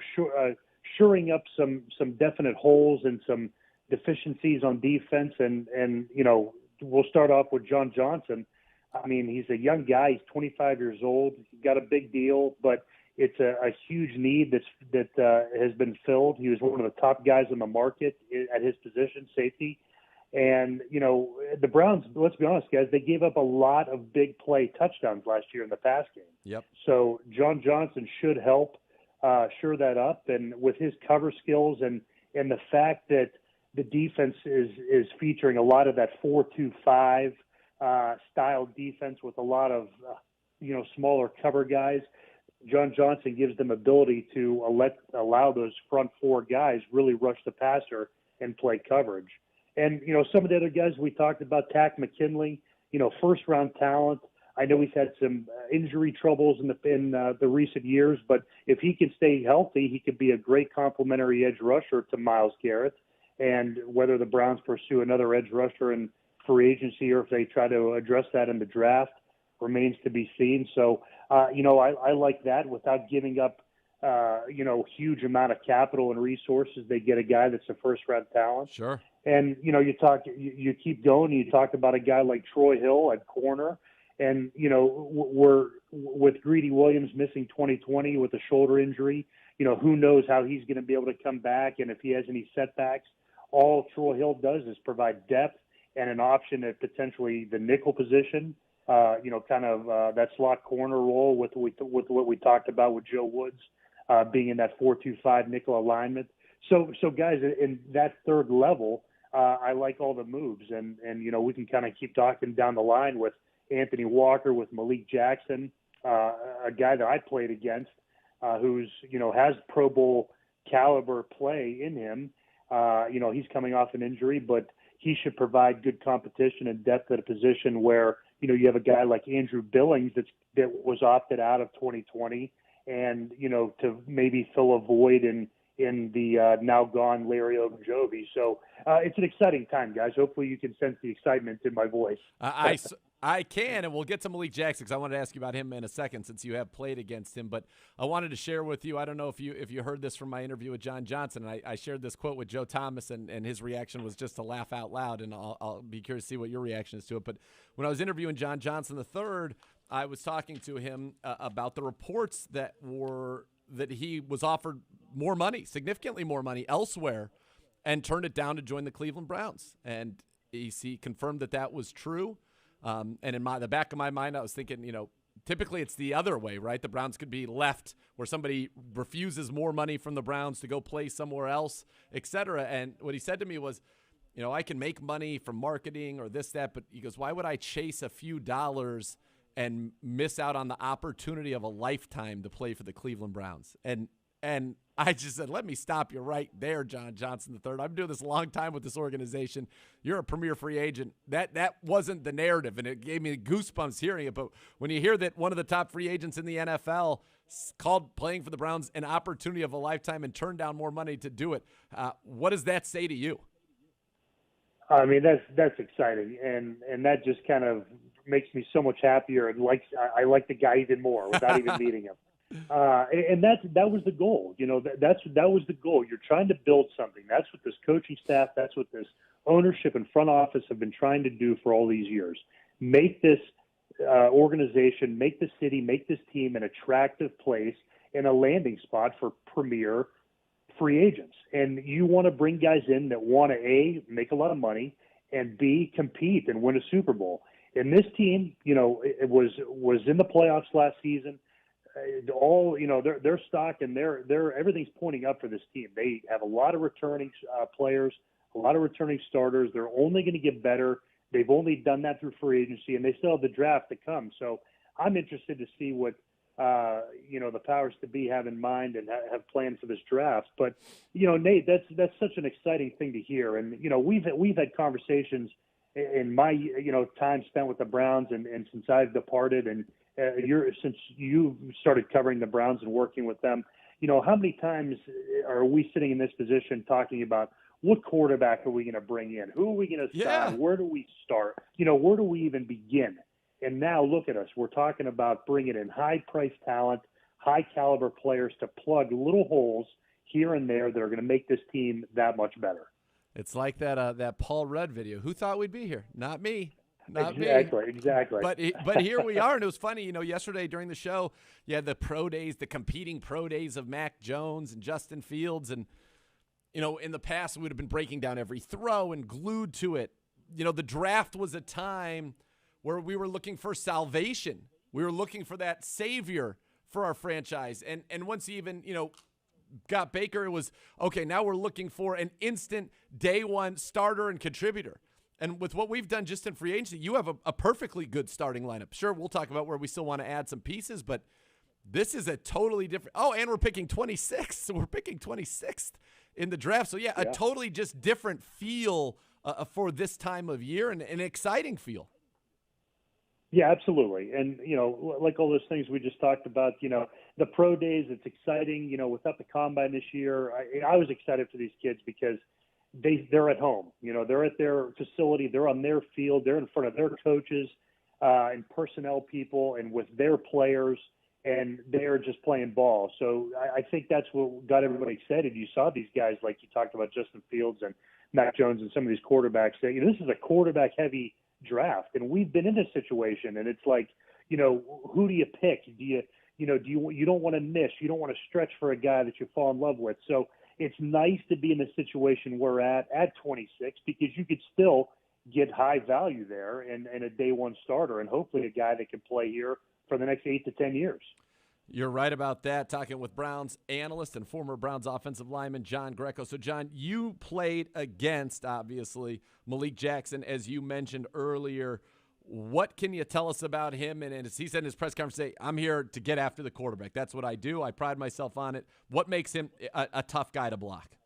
shoring up some definite holes and some deficiencies on defense. And you know, we'll start off with John Johnson. I mean, he's a young guy. He's 25 years old. He's got a big deal, but it's a huge need that has been filled. He was one of the top guys in the market at his position, safety. And, you know, the Browns, let's be honest, guys, they gave up a lot of big play touchdowns last year in the pass game. Yep. So John Johnson should help shore that up. And with his cover skills and the fact that the defense is featuring a lot of that 4-2-5 style defense with a lot of, you know, smaller cover guys, John Johnson gives them ability to allow those front four guys really rush the passer and play coverage. And, you know, some of the other guys we talked about, Tack McKinley, you know, first-round talent. I know he's had some injury troubles in the recent years, but if he can stay healthy, he could be a great complementary edge rusher to Myles Garrett. And whether the Browns pursue another edge rusher in free agency or if they try to address that in the draft remains to be seen. So, you know, I like that without giving up, you know, huge amount of capital and resources. They get a guy that's a first-round talent. Sure. And, you know, you keep going. You talk about a guy like Troy Hill at corner. And, you know, we're with Greedy Williams missing 2020 with a shoulder injury, you know, who knows how he's going to be able to come back and if he has any setbacks. All Troy Hill does is provide depth and an option at potentially the nickel position, you know, kind of that slot corner role with what we talked about with Joe Woods being in that 4-2-5 nickel alignment. So guys, in that third level, I like all the moves. And you know, we can kind of keep talking down the line with Anthony Walker, with Malik Jackson, a guy that I played against who's, you know, has Pro Bowl caliber play in him. You know, he's coming off an injury, but he should provide good competition and depth at a position where, you know, you have a guy like Andrew Billings that was opted out of 2020 and, you know, to maybe fill a void in the now gone Larry Ogunjobi. So it's an exciting time, guys. Hopefully you can sense the excitement in my voice. I can, and we'll get to Malik Jackson because I wanted to ask you about him in a second since you have played against him. But I wanted to share with you, I don't know if you heard this from my interview with John Johnson, and I shared this quote with Joe Thomas, and his reaction was just to laugh out loud, and I'll be curious to see what your reaction is to it. But when I was interviewing John Johnson III, I was talking to him about the reports that he was offered more money, significantly more money elsewhere, and turned it down to join the Cleveland Browns. And he confirmed that was true. And in the back of my mind, I was thinking, you know, typically it's the other way, right? The Browns could be left where somebody refuses more money from the Browns to go play somewhere else, et cetera. And what he said to me was, you know, I can make money from marketing or this, that, but he goes, why would I chase a few dollars and miss out on the opportunity of a lifetime to play for the Cleveland Browns? And I just said, let me stop you right there, John Johnson III. I've been doing this a long time with this organization. You're a premier free agent. That wasn't the narrative, and it gave me goosebumps hearing it. But when you hear that one of the top free agents in the NFL called playing for the Browns an opportunity of a lifetime and turned down more money to do it, what does that say to you? I mean, that's exciting, and that just kind of makes me so much happier, and I like the guy even more without even meeting him. And that was the goal. You know, that was the goal. You're trying to build something. That's what this coaching staff, that's what this ownership and front office have been trying to do for all these years. Make this organization, make the city, make this team an attractive place and a landing spot for premier free agents. And you want to bring guys in that want to, A, make a lot of money, and B, compete and win a Super Bowl. And this team, it was in the playoffs last season. Their stock and their everything's pointing up for this team. They have a lot of returning players, a lot of returning starters. They're only going to get better. They've only done that through free agency, and they still have the draft to come. So I'm interested to see what the powers to be have in mind and have planned for this draft. But Nate, that's such an exciting thing to hear. And we've had conversations in my time spent with the Browns and since I've departed, and since you started covering the Browns and working with them, how many times are we sitting in this position talking about what quarterback are we going to bring in? Who are we going to sign? Yeah. Where do we start? Where do we even begin? And now look at us. We're talking about bringing in high-priced talent, high-caliber players to plug little holes here and there that are going to make this team that much better. It's like that Paul Rudd video. Who thought we'd be here? Not me. Not Exactly. me. But here we are, and it was funny. Yesterday during the show, you had the pro days, the competing pro days of Mac Jones and Justin Fields, and in the past we would have been breaking down every throw and glued to it. The draft was a time where we were looking for salvation. We were looking for that savior for our franchise, and once he even got Baker, it was okay. Now we're looking for an instant day one starter and contributor. And with what we've done just in free agency, you have a perfectly good starting lineup. Sure, we'll talk about where we still want to add some pieces, but this is a totally different – and we're picking 26th. So we're picking 26th in the draft. So, a totally just different feel for this time of year and an exciting feel. Yeah, absolutely. And, like all those things we just talked about, the pro days, it's exciting. Without the combine this year, I was excited for these kids because – they're at home, they're at their facility, they're on their field, they're in front of their coaches and personnel people and with their players, and they're just playing ball. So I think that's what got everybody excited. You saw these guys, like you talked about Justin Fields and Mac Jones and some of these quarterbacks. This is a quarterback-heavy draft, and we've been in this situation, and it's like, who do you pick? You don't want to miss. You don't want to stretch for a guy that you fall in love with. So it's nice to be in the situation we're at 26 because you could still get high value there and a day one starter and hopefully a guy that can play here for the next 8 to 10 years. You're right about that. Talking with Browns analyst and former Browns offensive lineman John Greco. So, John, you played against, obviously, Malik Jackson, as you mentioned earlier. What can you tell us about him? And as he said in his press conference, I'm here to get after the quarterback. That's what I do. I pride myself on it. What makes him a tough guy to block?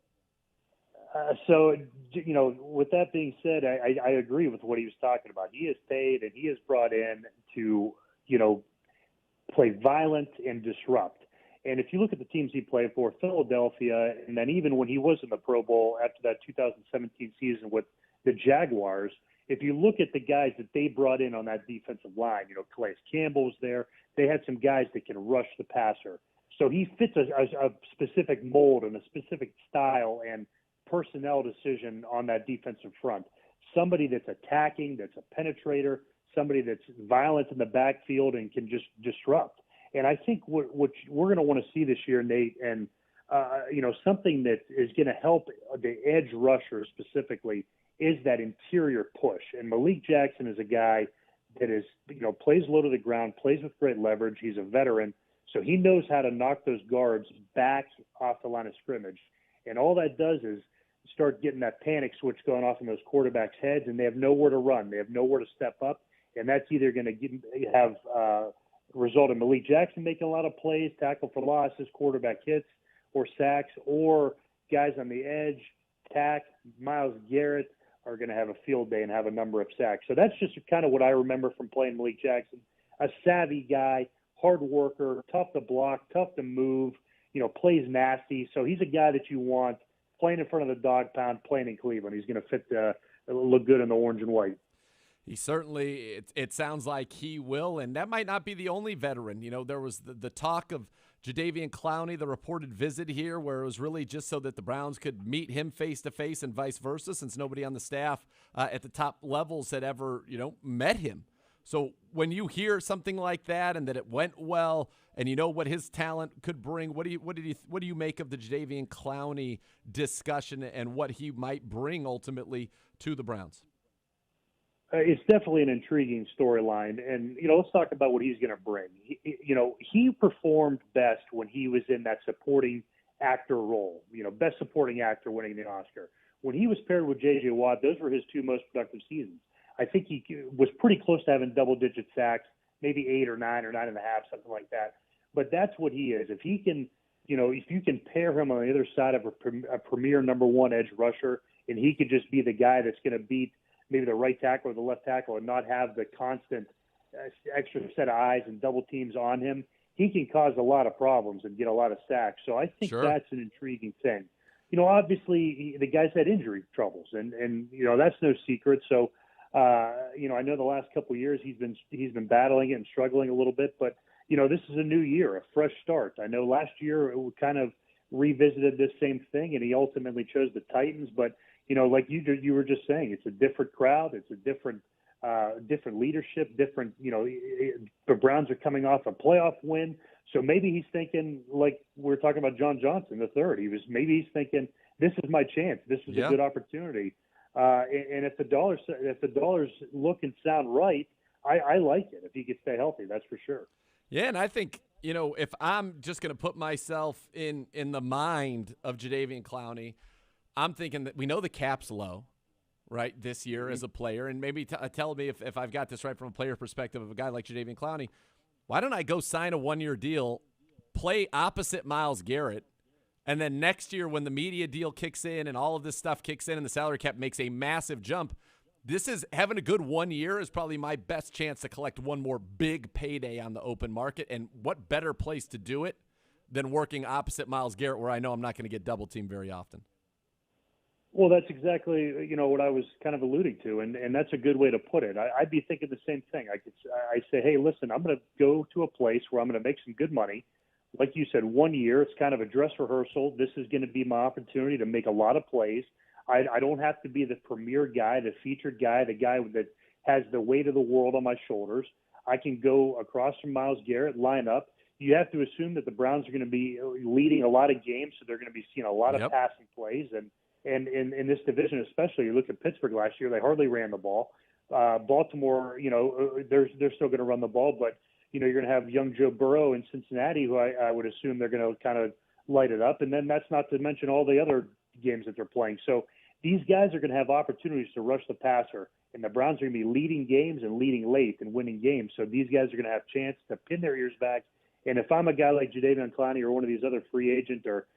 With that being said, I agree with what he was talking about. He is paid and he is brought in to, play violent and disrupt. And if you look at the teams he played for, Philadelphia, and then even when he was in the Pro Bowl after that 2017 season with the Jaguars, if you look at the guys that they brought in on that defensive line, Calais Campbell was there. They had some guys that can rush the passer. So he fits a specific mold and a specific style and personnel decision on that defensive front. Somebody that's attacking, that's a penetrator, somebody that's violent in the backfield and can just disrupt. And I think what we're going to want to see this year, Nate, and something that is going to help the edge rusher specifically is that interior push. And Malik Jackson is a guy that is, plays low to the ground, plays with great leverage. He's a veteran, so he knows how to knock those guards back off the line of scrimmage. And all that does is start getting that panic switch going off in those quarterbacks' heads, and they have nowhere to run. They have nowhere to step up, and that's either going to have result in Malik Jackson making a lot of plays, tackle for losses, quarterback hits, or sacks, or guys on the edge, Tack, Myles Garrett, are going to have a field day and have a number of sacks. So that's just kind of what I remember from playing Malik Jackson. A savvy guy, hard worker, tough to block, tough to move, plays nasty. So he's a guy that you want playing in front of the dog pound, playing in Cleveland. He's going to look good in the orange and white. He certainly, it sounds like he will, and that might not be the only veteran. There was the talk of Jadeveon Clowney, the reported visit here, where it was really just so that the Browns could meet him face-to-face and vice versa, since nobody on the staff at the top levels had ever, met him. So when you hear something like that and that it went well, and you know what his talent could bring, what do you make of the Jadeveon Clowney discussion and what he might bring ultimately to the Browns? It's definitely an intriguing storyline, and let's talk about what he's going to bring. He performed best when he was in that supporting actor role. Best supporting actor winning the Oscar. When he was paired with J.J. Watt, those were his two most productive seasons. I think he was pretty close to having double-digit sacks, maybe 8 or 9 or 9.5, something like that. But that's what he is. If he can, if you can pair him on the other side of a premier number one edge rusher, and he could just be the guy that's going to beat maybe the right tackle or the left tackle and not have the constant extra set of eyes and double teams on him, he can cause a lot of problems and get a lot of sacks. So I think that's an intriguing thing. Obviously the guy's had injury troubles, and that's no secret. So I know the last couple of years he's been battling it and struggling a little bit, but this is a new year, a fresh start. I know last year it kind of revisited this same thing, and he ultimately chose the Titans. But like you were just saying, it's a different crowd, it's a different leadership, different. The Browns are coming off a playoff win, so maybe he's thinking, like we were talking about John Johnson the third. Maybe he's thinking, this is my chance, this is a good opportunity. And if the dollars look and sound right, I like it if he could stay healthy. That's for sure. Yeah, and I think if I'm just going to put myself in the mind of Jadeveon Clowney, I'm thinking that we know the cap's low, right, this year as a player, and maybe tell me if I've got this right from a player perspective of a guy like Jadeveon Clowney. Why don't I go sign a one-year deal, play opposite Myles Garrett, and then next year when the media deal kicks in and all of this stuff kicks in and the salary cap makes a massive jump, this is having a good 1 year is probably my best chance to collect one more big payday on the open market. And what better place to do it than working opposite Myles Garrett, where I know I'm not going to get double teamed very often. Well, that's exactly what I was kind of alluding to, and that's a good way to put it. I'd be thinking the same thing. I say, hey, listen, I'm going to go to a place where I'm going to make some good money. Like you said, 1 year, it's kind of a dress rehearsal. This is going to be my opportunity to make a lot of plays. I don't have to be the premier guy, the featured guy, the guy that has the weight of the world on my shoulders. I can go across from Myles Garrett, line up. You have to assume that the Browns are going to be leading a lot of games, so they're going to be seeing a lot of passing plays. And in this division especially, you look at Pittsburgh last year, they hardly ran the ball. Baltimore, they're still going to run the ball, but you're going to have young Joe Burrow in Cincinnati, who I would assume they're going to kind of light it up. And then that's not to mention all the other games that they're playing. So these guys are going to have opportunities to rush the passer, and the Browns are going to be leading games and leading late and winning games. So these guys are going to have a chance to pin their ears back. And if I'm a guy like Jadeveon Clowney or one of these other free agent or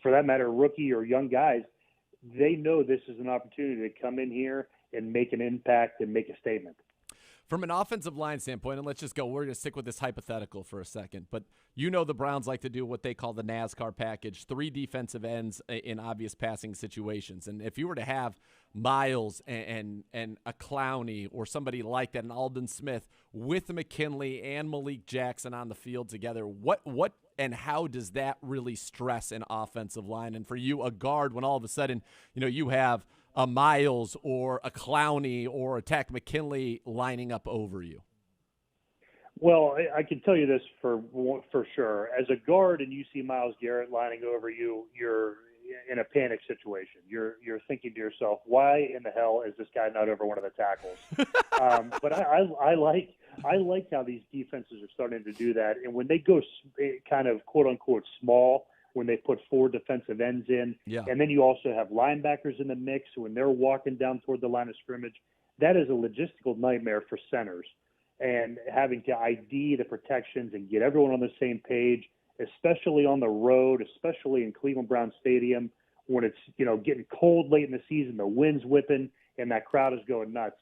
for that matter, rookie or young guys, they know this is an opportunity to come in here and make an impact and make a statement. From an offensive line standpoint, and let's just go, we're going to stick with this hypothetical for a second, but the Browns like to do what they call the NASCAR package, 3 defensive ends in obvious passing situations. And if you were to have Myles and a Clowney or somebody like that, an Aldon Smith, with McKinley and Malik Jackson on the field together, what and how does that really stress an offensive line? And for you, a guard, when all of a sudden, you have a Myles or a Clowney or a Takk McKinley lining up over you? Well, I can tell you this for sure. As a guard and you see Myles Garrett lining over you, you're in a panic situation. You're thinking to yourself, why in the hell is this guy not over one of the tackles? But I like how these defenses are starting to do that. And when they go kind of quote-unquote small, when they put 4 defensive ends in, and then you also have linebackers in the mix when they're walking down toward the line of scrimmage, that is a logistical nightmare for centers. And having to ID the protections and get everyone on the same page, especially on the road, especially in Cleveland Brown Stadium, when it's getting cold late in the season, the wind's whipping, and that crowd is going nuts.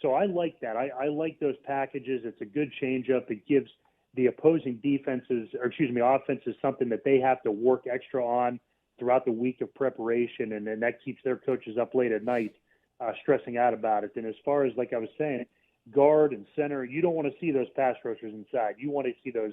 So I like that. I like those packages. It's a good changeup. It gives the opposing offenses something that they have to work extra on throughout the week of preparation, and then that keeps their coaches up late at night stressing out about it. And as far as, like I was saying, guard and center, you don't want to see those pass rushers inside. You want to see those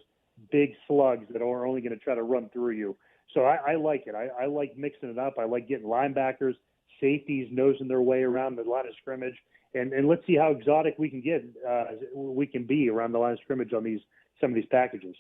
big slugs that are only going to try to run through you. So I like it. I like mixing it up. I like getting linebackers, safeties nosing their way around the line of scrimmage, and let's see how exotic we can be around the line of scrimmage on some of these packages.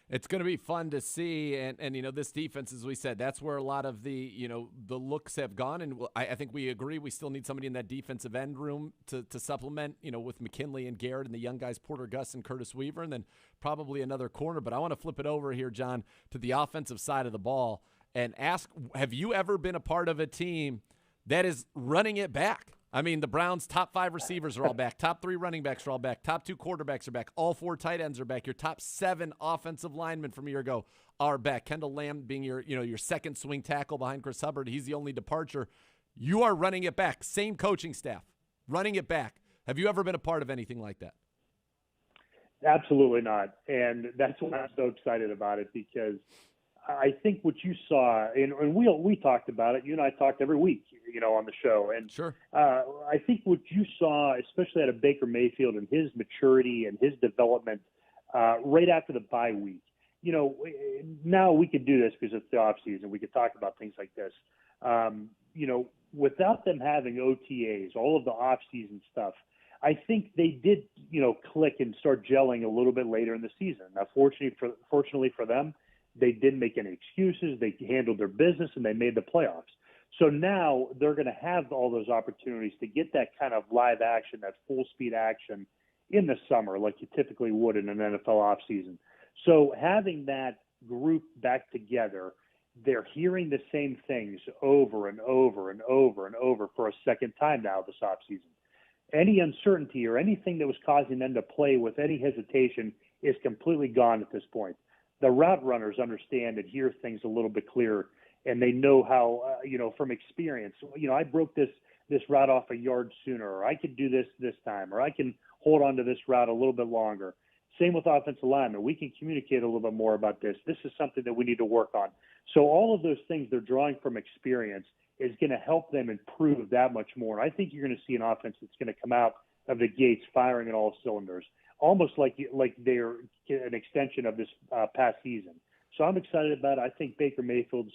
It's going to be fun to see, and this defense, as we said, that's where a lot of the the looks have gone, and I think we agree we still need somebody in that defensive end room to supplement, with McKinley and Garrett and the young guys, Porter Gus and Curtis Weaver, and then probably another corner. But I want to flip it over here, John, to the offensive side of the ball and ask, have you ever been a part of a team that is running it back? I mean, the Browns' top 5 receivers are all back. Top 3 running backs are all back. Top 2 quarterbacks are back. All 4 tight ends are back. Your top 7 offensive linemen from a year ago are back. Kendall Lamb being your second swing tackle behind Chris Hubbard. He's the only departure. You are running it back. Same coaching staff, running it back. Have you ever been a part of anything like that? Absolutely not. And that's why I'm so excited about it, because I think what you saw, and we talked about it. You and I talked every week, on the show. And sure, I think what you saw, especially out of Baker Mayfield and his maturity and his development, right after the bye week. Now we could do this because it's the off season. We could talk about things like this. Without them having OTAs, all of the off season stuff, I think they did, click and start gelling a little bit later in the season. Now, fortunately for them, they didn't make any excuses. They handled their business, and they made the playoffs. So now they're going to have all those opportunities to get that kind of live action, that full-speed action in the summer like you typically would in an NFL offseason. So having that group back together, they're hearing the same things over and over and over and over for a second time now this offseason. Any uncertainty or anything that was causing them to play with any hesitation is completely gone at this point. The route runners understand and hear things a little bit clearer, and they know how, from experience, I broke this route off a yard sooner, or I could do this time, or I can hold on to this route a little bit longer. Same with offensive linemen. We can communicate a little bit more about this. This is something that we need to work on. So all of those things they're drawing from experience is going to help them improve that much more. And I think you're going to see an offense that's going to come out of the gates firing at all cylinders, almost like they're an extension of this past season. So I'm excited about it. I think Baker Mayfield's,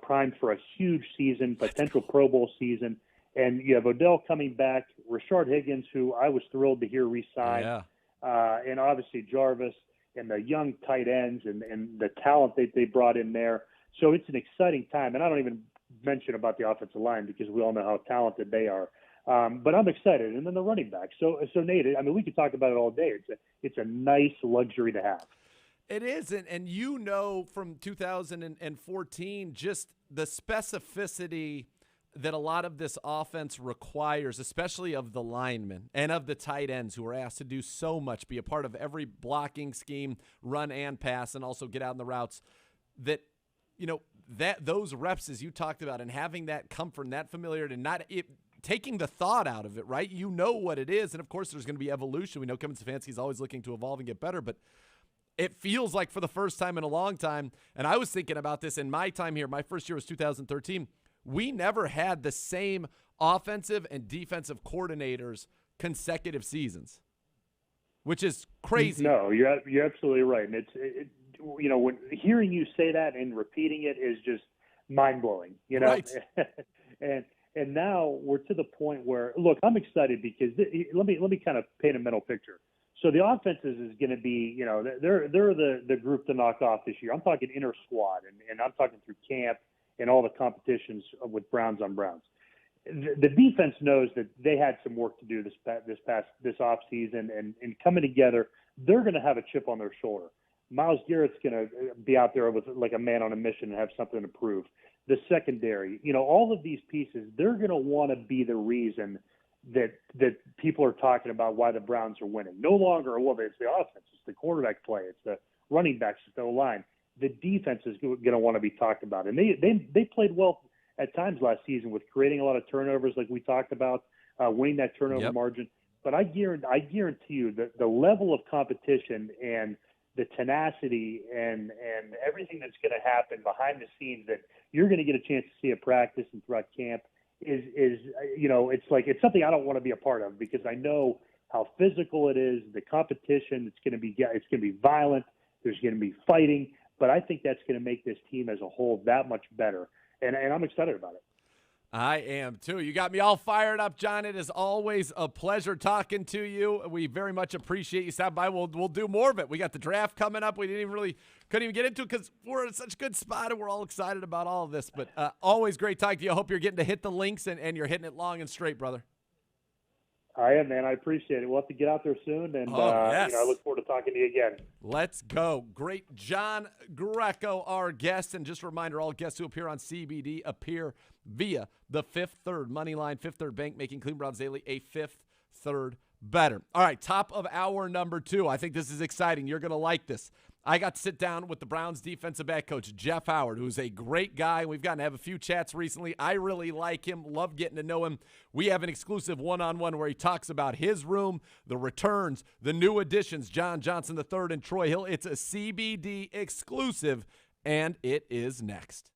primed for a huge season, potential Pro Bowl season. And you have Odell coming back, Rashard Higgins, who I was thrilled to hear re-sign, and obviously Jarvis and the young tight ends and the talent that they brought in there. So it's an exciting time. And I don't even mention about the offensive line because we all know how talented they are. But I'm excited. And then the running back. So Nate, we could talk about it all day. It's a nice luxury to have. It is. And from 2014, just the specificity that a lot of this offense requires, especially of the linemen and of the tight ends who are asked to do so much, be a part of every blocking scheme, run and pass, and also get out in the routes, that those reps, as you talked about, and having that comfort and that familiarity, and taking the thought out of it, right? You know what it is, and of course there's going to be evolution. We know Kevin Stefanski is always looking to evolve and get better, but it feels like for the first time in a long time, and I was thinking about this in my time here, my first year was 2013, we never had the same offensive and defensive coordinators consecutive seasons, which is crazy. No, you're absolutely right. And when hearing you say that and repeating it is just mind-blowing, Right. And now we're to the point where, look, I'm excited because let me kind of paint a mental picture. So the offenses is going to be, they're the group to knock off this year. I'm talking inner squad, and I'm talking through camp and all the competitions with Browns on Browns. The defense knows that they had some work to do this off season, and coming together, they're going to have a chip on their shoulder. Myles Garrett's going to be out there with like a man on a mission and have something to prove. The secondary, all of these pieces, they're going to want to be the reason that people are talking about why the Browns are winning. No longer, it's the offense, it's the quarterback play, it's the running backs, it's the O-line. The defense is going to want to be talked about. And they played well at times last season with creating a lot of turnovers like we talked about, winning that turnover margin. But I guarantee you that the level of competition and the tenacity and everything that's going to happen behind the scenes that you're going to get a chance to see at practice and throughout camp is it's something I don't want to be a part of, because I know how physical it is, the competition. It's going to be violent. There's going to be fighting, but I think that's going to make this team as a whole that much better. And I'm excited about it. I am too. You got me all fired up, John. It is always a pleasure talking to you. We very much appreciate you stopping by. We'll do more of it. We got the draft coming up. We couldn't even get into it because we're in such a good spot and we're all excited about all of this. But always great talking to you. I hope you're getting to hit the links and you're hitting it long and straight, brother. I am, man. I appreciate it. We'll have to get out there soon, and yes. I look forward to talking to you again. Let's go. Great John Greco, our guest. And just a reminder, all guests who appear on CBD appear via the Fifth Third Moneyline, Fifth Third Bank, making Cleveland Browns Daily a Fifth Third better. All right, top of hour number 2. I think this is exciting. You're going to like this. I got to sit down with the Browns defensive back coach, Jeff Howard, who's a great guy. We've gotten to have a few chats recently. I really like him, love getting to know him. We have an exclusive one-on-one where he talks about his room, the returns, the new additions, John Johnson III and Troy Hill. It's a CBD exclusive, and it is next.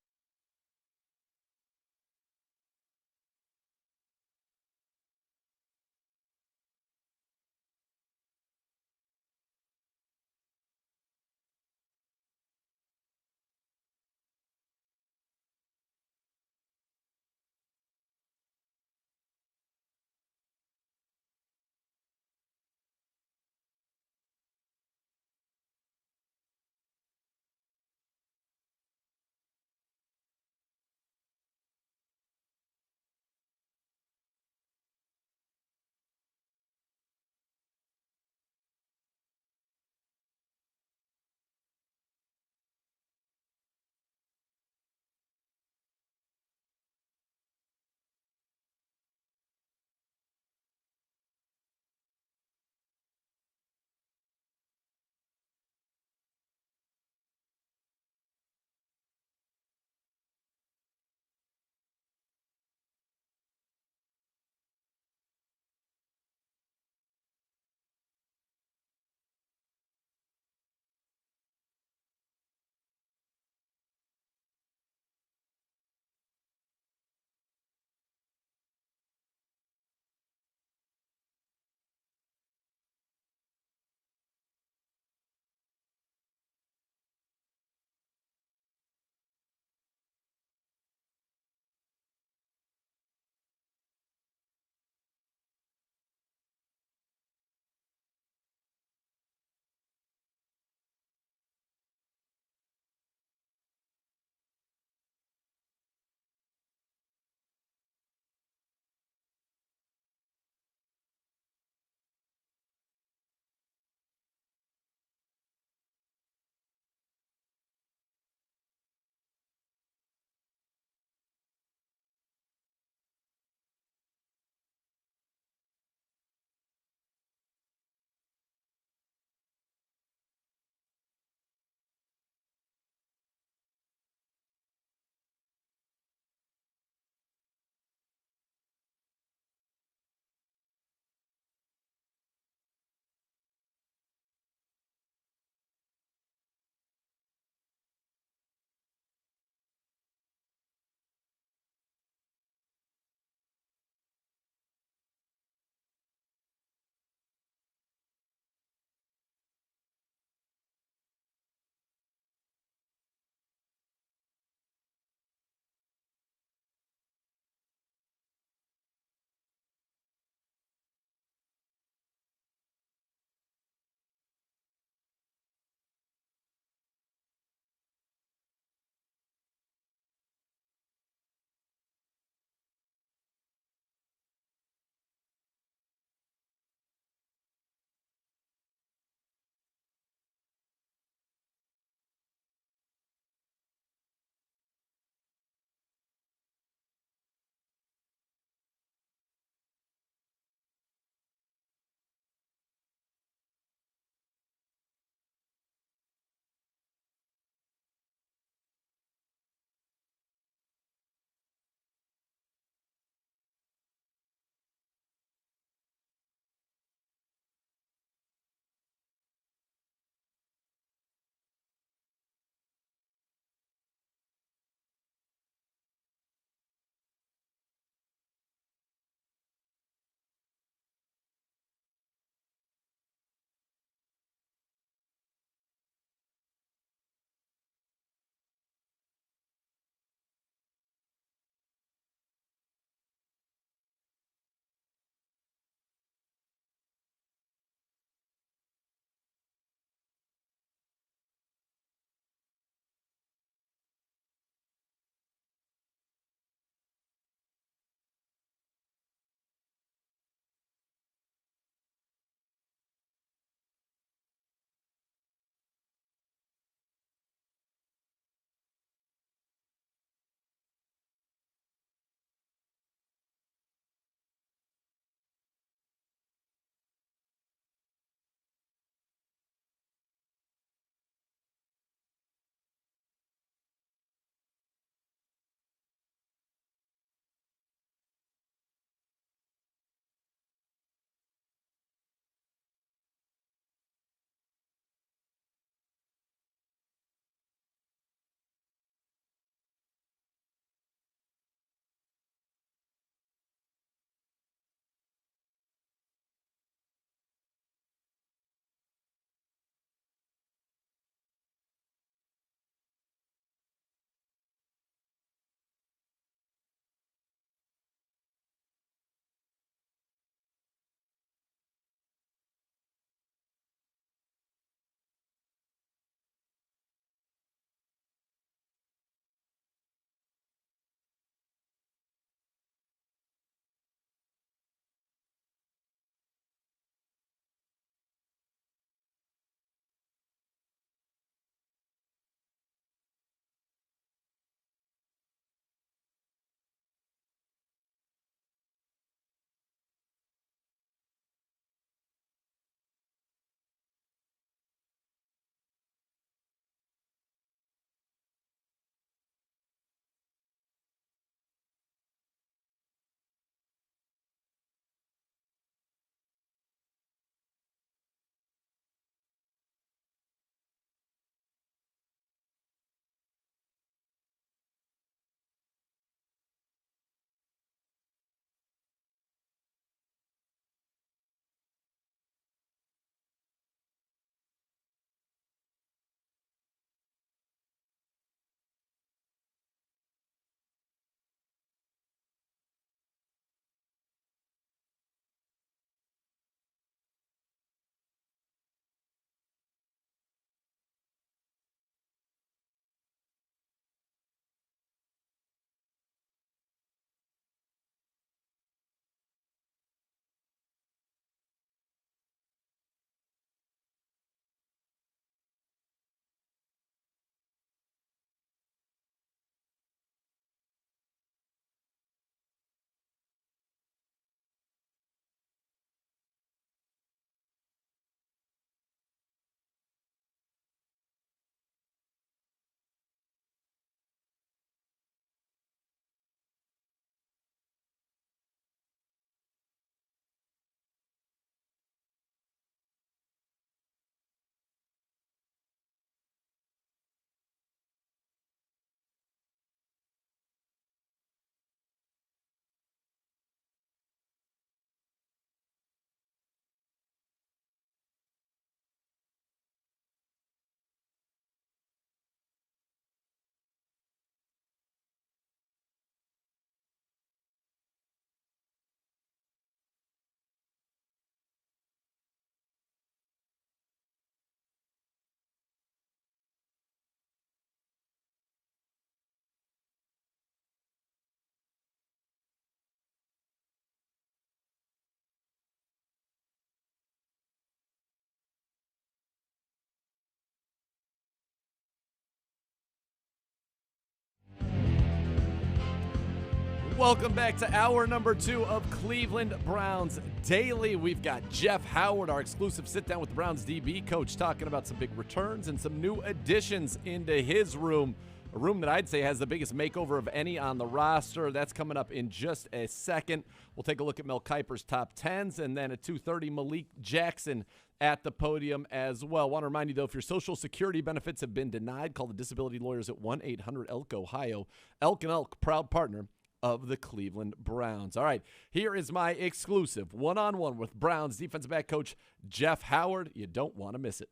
Welcome back to hour number 2 of Cleveland Browns Daily. We've got Jeff Howard, our exclusive sit-down with the Browns DB coach, talking about some big returns and some new additions into his room. A room that I'd say has the biggest makeover of any on the roster. That's coming up in just a second. We'll take a look at Mel Kiper's top 10s, and then at 2:30, Malik Jackson at the podium as well. I want to remind you, though, if your Social Security benefits have been denied, call the disability lawyers at 1-800-ELK, Ohio. Elk & Elk, proud partner of the Cleveland Browns. All right, here is my exclusive one-on-one with Browns defensive back coach Jeff Howard. You don't want to miss it.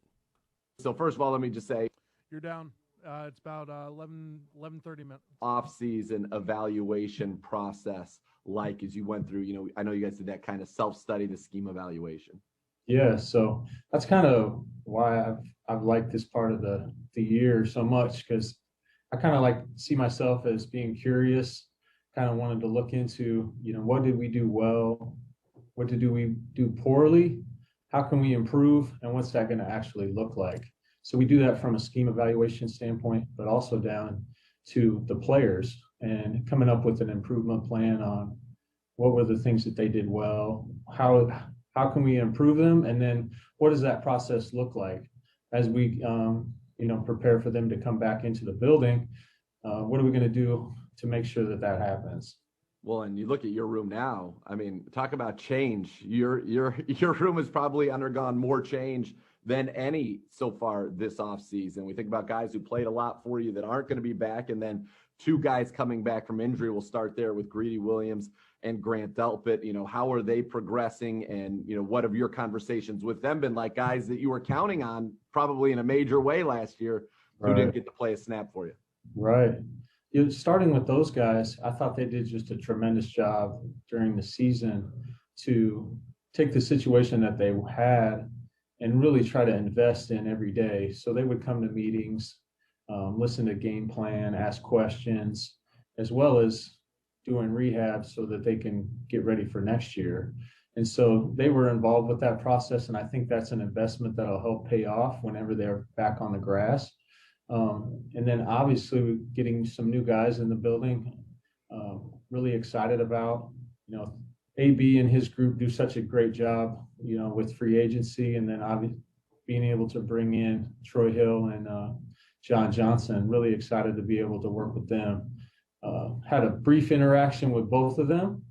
So first of all, let me just say, you're down. It's about 11:30 minutes. Off-season evaluation process like as you went through, I know you guys did that kind of self-study, the scheme evaluation. Yeah, so that's kind of why I've liked this part of the year so much, because I kind of like see myself as being curious, kind of wanted to look into, what did we do well? What did we do poorly? How can we improve? And what's that going to actually look like? So we do that from a scheme evaluation standpoint, but also down to the players and coming up with an improvement plan on what were the things that they did well, how can we improve them, and then what does that process look like as we prepare for them to come back into the building? What are we going to do to make sure that happens? Well, and you look at your room now. I mean, talk about change. Your room has probably undergone more change than any so far this offseason. We think about guys who played a lot for you that aren't going to be back, and then 2 guys coming back from injury. We'll start there with Greedy Williams and Grant Delpit. How are they progressing, and what have your conversations with them been like? Guys that you were counting on probably in a major way last year who didn't get to play a snap for you. Right. Starting with those guys, I thought they did just a tremendous job during the season to take the situation that they had and really try to invest in every day. So they would come to meetings, listen to game plan, ask questions, as well as doing rehab so that they can get ready for next year. And so they were involved with that process, and I think that's an investment that'll help pay off whenever they're back on the grass. And then obviously getting some new guys in the building, really excited about, AB and his group do such a great job, with free agency, and then obviously being able to bring in Troy Hill and John Johnson. Really excited to be able to work with them. Had a brief interaction with both of them.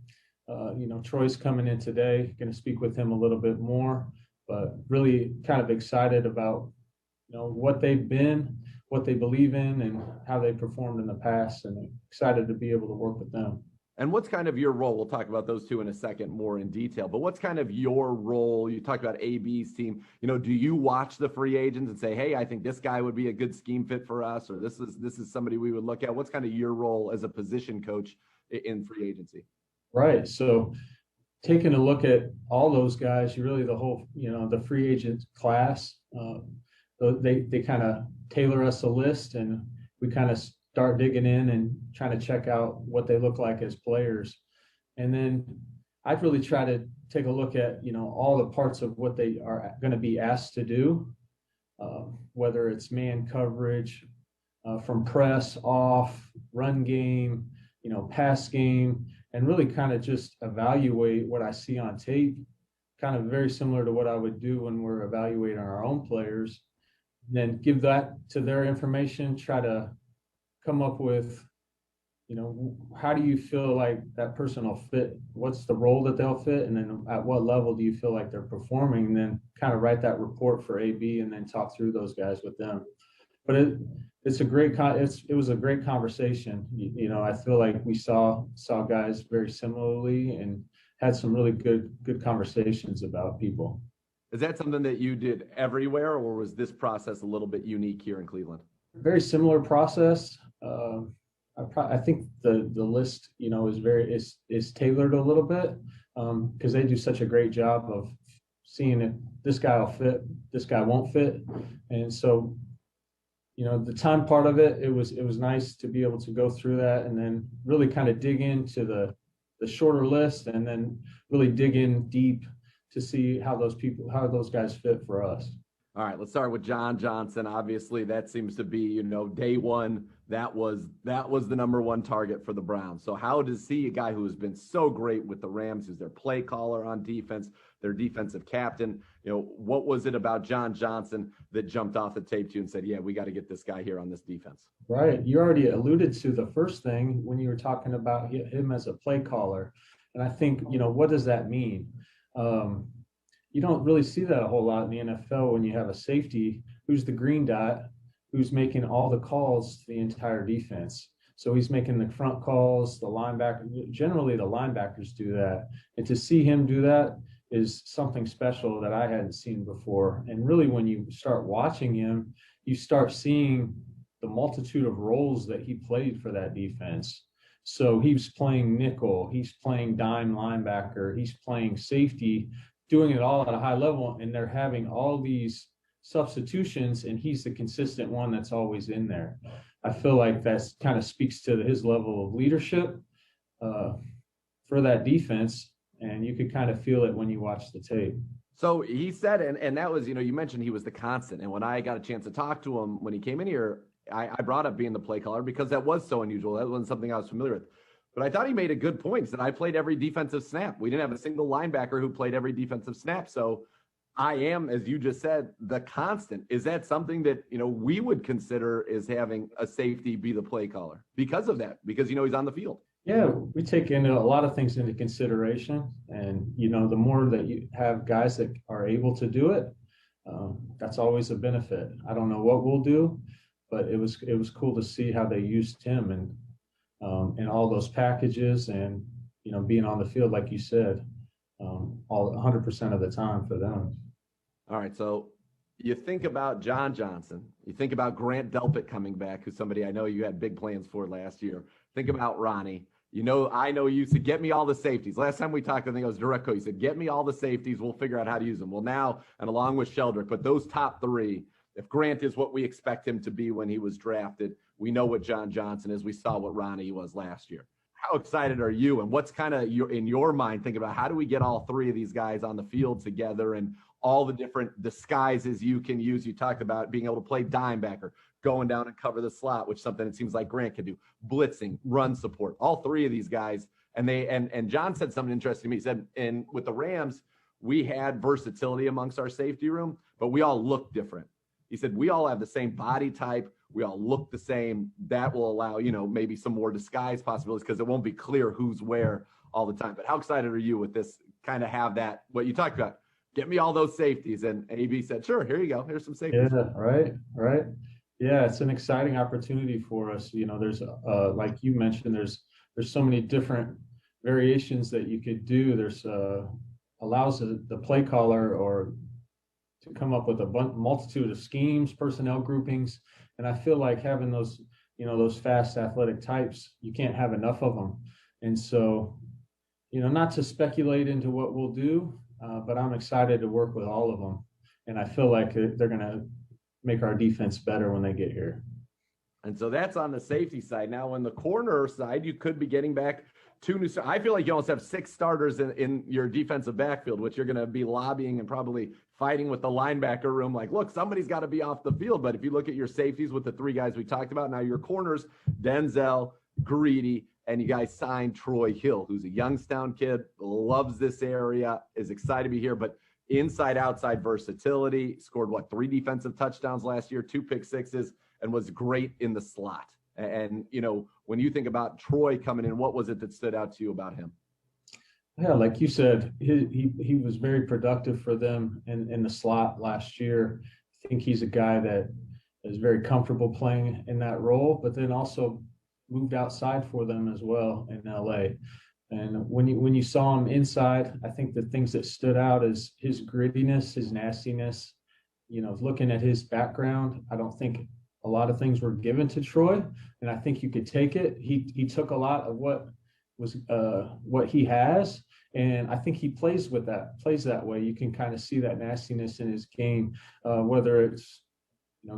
Troy's coming in today, going to speak with him a little bit more, but really kind of excited about, what they've been, what they believe in, and how they performed in the past, and excited to be able to work with them. And what's kind of your role? We'll talk about those 2 in a second more in detail, but what's kind of your role? You talked about AB's team. Do you watch the free agents and say, hey, I think this guy would be a good scheme fit for us, or this is somebody we would look at? What's kind of your role as a position coach in free agency? Right. So taking a look at all those guys, really the whole, the free agent class, they kind of tailor us a list, and we kind of start digging in and trying to check out what they look like as players. And then I'd really try to take a look at, all the parts of what they are going to be asked to do, whether it's man coverage, from press, off, run game, pass game, and really kind of just evaluate what I see on tape, kind of very similar to what I would do when we're evaluating our own players. Then give that to their information, try to come up with, how do you feel like that person will fit? What's the role that they'll fit? And then at what level do you feel like they're performing? And then kind of write that report for AB and then talk through those guys with them. But it was a great conversation. I feel like we saw guys very similarly and had some really good conversations about people. Is that something that you did everywhere, or was this process a little bit unique here in Cleveland? Very similar process. I think the list, is tailored a little bit because they do such a great job of seeing if this guy will fit, this guy won't fit, and so the time part of it was nice to be able to go through that and then really kind of dig into the shorter list and then really dig in deep to see how those guys fit for us. All right, let's start with John Johnson. Obviously, that seems to be, day one, that was the number one target for the Browns. So how does he, a guy who has been so great with the Rams, who's their play caller on defense, their defensive captain, what was it about John Johnson that jumped off the tape to you and said, yeah, we got to get this guy here on this defense? Right. You already alluded to the first thing when you were talking about him as a play caller. And I think, what does that mean? You don't really see that a whole lot in the NFL when you have a safety who's the green dot, who's making all the calls to the entire defense. So he's making the front calls, the linebacker. Generally, the linebackers do that. And to see him do that is something special that I hadn't seen before. And really, when you start watching him, you start seeing the multitude of roles that he played for that defense. So he's playing nickel, he's playing dime linebacker, he's playing safety, doing it all at a high level, and they're having all these substitutions, and he's the consistent one that's always in there. I feel like that kind of speaks to his level of leadership for that defense, and you could kind of feel it when you watch the tape. So he said, and that was, you mentioned he was the constant, and when I got a chance to talk to him when he came in here, I brought up being the play caller because that was so unusual. That wasn't something I was familiar with. But I thought he made a good point. He said, I played every defensive snap. We didn't have a single linebacker who played every defensive snap. So I am, as you just said, the constant. Is that something that, we would consider as having a safety be the play caller because of that? Because, he's on the field. Yeah, we take into a lot of things into consideration. And, the more that you have guys that are able to do it, that's always a benefit. I don't know what we'll do, but it was cool to see how they used him and all those packages and, being on the field, like you said, all 100% of the time for them. All right. So you think about John Johnson, you think about Grant Delpit coming back, who's somebody I know you had big plans for last year. Think about Ronnie. I know you said, get me all the safeties. Last time we talked, I think it was Greco. You said, get me all the safeties. We'll figure out how to use them. Well, now, and along with Sheldrick, but those top three, if Grant is what we expect him to be when he was drafted, we know what John Johnson is. We saw what Ronnie was last year. How excited are you? And what's kind of in your mind thinking about how do we get all three of these guys on the field together and all the different disguises you can use? You talked about being able to play dime backer, going down and cover the slot, which is something it seems like Grant can do, blitzing, run support, all three of these guys. And John said something interesting to me. He said, and with the Rams, we had versatility amongst our safety room, but we all look different. He said, we all have the same body type. We all look the same. That will allow, maybe some more disguise possibilities because it won't be clear who's where all the time. But how excited are you with this kind of have that, what you talked about, get me all those safeties? And AB said, sure, here you go. Here's some safeties. Yeah, right. Yeah, it's an exciting opportunity for us. There's, like you mentioned, there's so many different variations that you could do. There's allows the play caller or to come up with a multitude of schemes, personnel groupings. And I feel like having those, those fast athletic types, you can't have enough of them. And so, not to speculate into what we'll do, but I'm excited to work with all of them. And I feel like they're going to make our defense better when they get here. And so that's on the safety side. Now, on the corner side, you could be getting back two new. I feel like you almost have six starters in your defensive backfield, which you're going to be lobbying and probably fighting with the linebacker room. Like, look, somebody's got to be off the field. But if you look at your safeties with the three guys we talked about, now your corners, Denzel, Greedy, and you guys signed Troy Hill, who's a Youngstown kid, loves this area, is excited to be here, but inside, outside versatility, scored 3 defensive touchdowns last year, 2 pick sixes, and was great in the slot. And, when you think about Troy coming in, what was it that stood out to you about him? Yeah, like you said, he was very productive for them in the slot last year. I think he's a guy that is very comfortable playing in that role, but then also moved outside for them as well in LA. And when you saw him inside, I think the things that stood out is his grittiness, his nastiness. Looking at his background, I don't think a lot of things were given to Troy, and I think you could take it. He took a lot of what he has, and I think he plays that way. You can kind of see that nastiness in his game, whether it's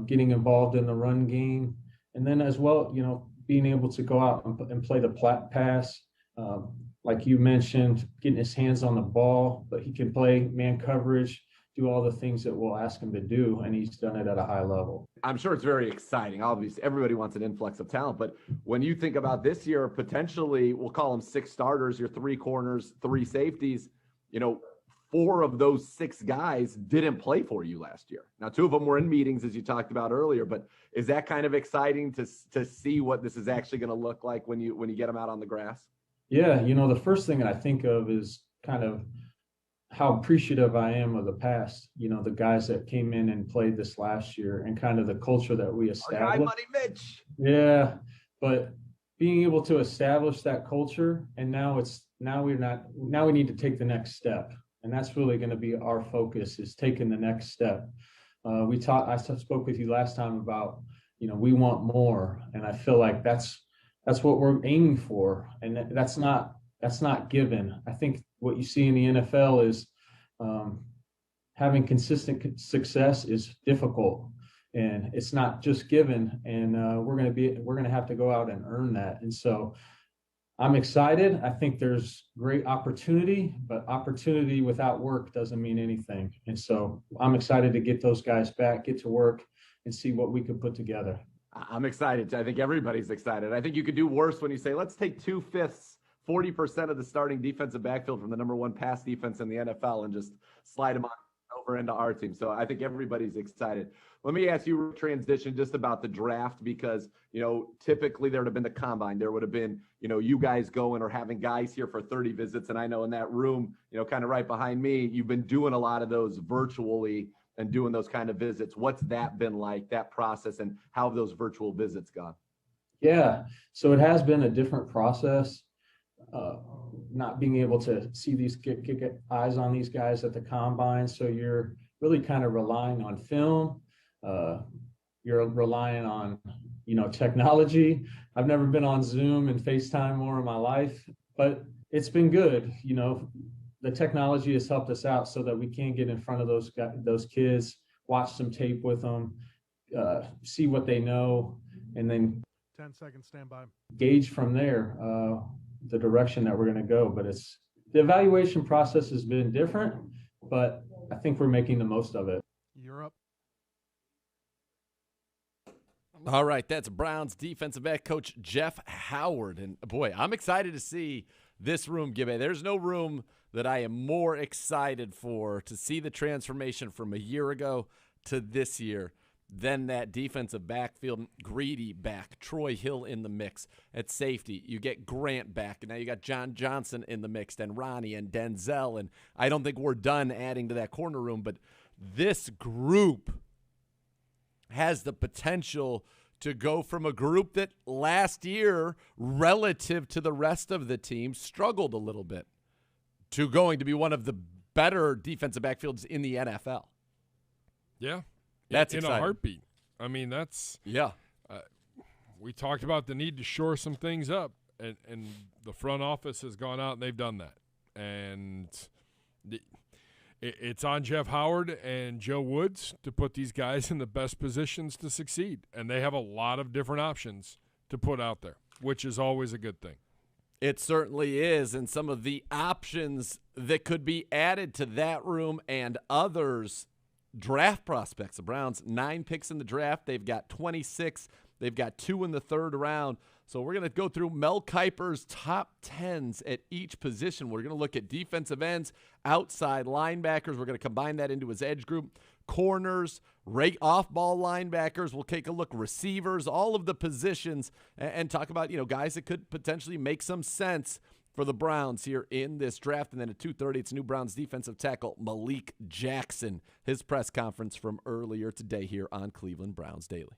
getting involved in the run game, and then as well, being able to go out and play the pass. Like you mentioned, getting his hands on the ball, but he can play man coverage, do all the things that we'll ask him to do, and he's done it at a high level. I'm sure it's very exciting. Obviously, everybody wants an influx of talent, but when you think about this year, potentially, we'll call them 6 starters, your 3 corners, 3 safeties, 4 of those 6 guys didn't play for you last year. Now, 2 of them were in meetings, as you talked about earlier, but is that kind of exciting to see what this is actually going to look like when you get them out on the grass? Yeah, the first thing that I think of is kind of how appreciative I am of the past, the guys that came in and played this last year and kind of the culture that we established. Our guy, Money Mitch. Yeah, but being able to establish that culture, and now we need to take the next step. And that's really going to be our focus, is taking the next step. I spoke with you last time about, we want more. And I feel like that's what we're aiming for. And that's not given. I think what you see in the NFL is having consistent success is difficult, and it's not just given. And we're going to have to go out and earn that. And so I'm excited. I think there's great opportunity, but opportunity without work doesn't mean anything. And so I'm excited to get those guys back, get to work, and see what we could put together. I'm excited. I think everybody's excited. I think you could do worse when you say, let's take 2/5, 40% of the starting defensive backfield from the number 1 pass defense in the NFL and just slide them on over into our team. So I think everybody's excited. Let me ask you a transition just about the draft, because, typically there would have been the combine. There would have been, you guys going or having guys here for 30 visits. And I know in that room, kind of right behind me, you've been doing a lot of those virtually and doing those kind of visits. What's that been like, that process, and how have those virtual visits gone? Yeah, so it has been a different process. Not being able to see get eyes on these guys at the combine. So you're really kind of relying on film. You're relying on, technology. I've never been on Zoom and FaceTime more in my life, but it's been good. The technology has helped us out so that we can get in front of those kids, watch some tape with them, see what they know, and then 10 seconds, stand by. Gauge from there the direction that we're going to go. But the evaluation process has been different, but I think we're making the most of it. You're up. All right, that's Browns defensive back coach Jeff Howard. And boy, I'm excited to see this room, Gibby. There's no room that I am more excited for to see the transformation from a year ago to this year than that defensive backfield. Greedy back, Troy Hill in the mix at safety. You get Grant back, and now you got John Johnson in the mix, and Ronnie and Denzel. And I don't think we're done adding to that corner room, but this group has the potential to go from a group that last year, relative to the rest of the team, struggled a little bit, to going to be one of the better defensive backfields in the NFL. Yeah. That's in exciting. A heartbeat. I mean, that's – yeah. We talked about the need to shore some things up, and the front office has gone out and they've done that. And it's on Jeff Howard and Joe Woods to put these guys in the best positions to succeed. And they have a lot of different options to put out there, which is always a good thing. It certainly is. And some of the options that could be added to that room and others, draft prospects. The Browns, 9 picks in the draft. They've got 26. They've got 2 in the 3rd round. So we're going to go through Mel Kiper's top 10s at each position. We're going to look at defensive ends, outside linebackers. We're going to combine that into his edge group. Corners, off-ball linebackers. We'll take a look, receivers, all of the positions, and talk about, guys that could potentially make some sense for the Browns here in this draft. And then at 2:30, it's new Browns defensive tackle Malik Jackson, his press conference from earlier today here on Cleveland Browns Daily.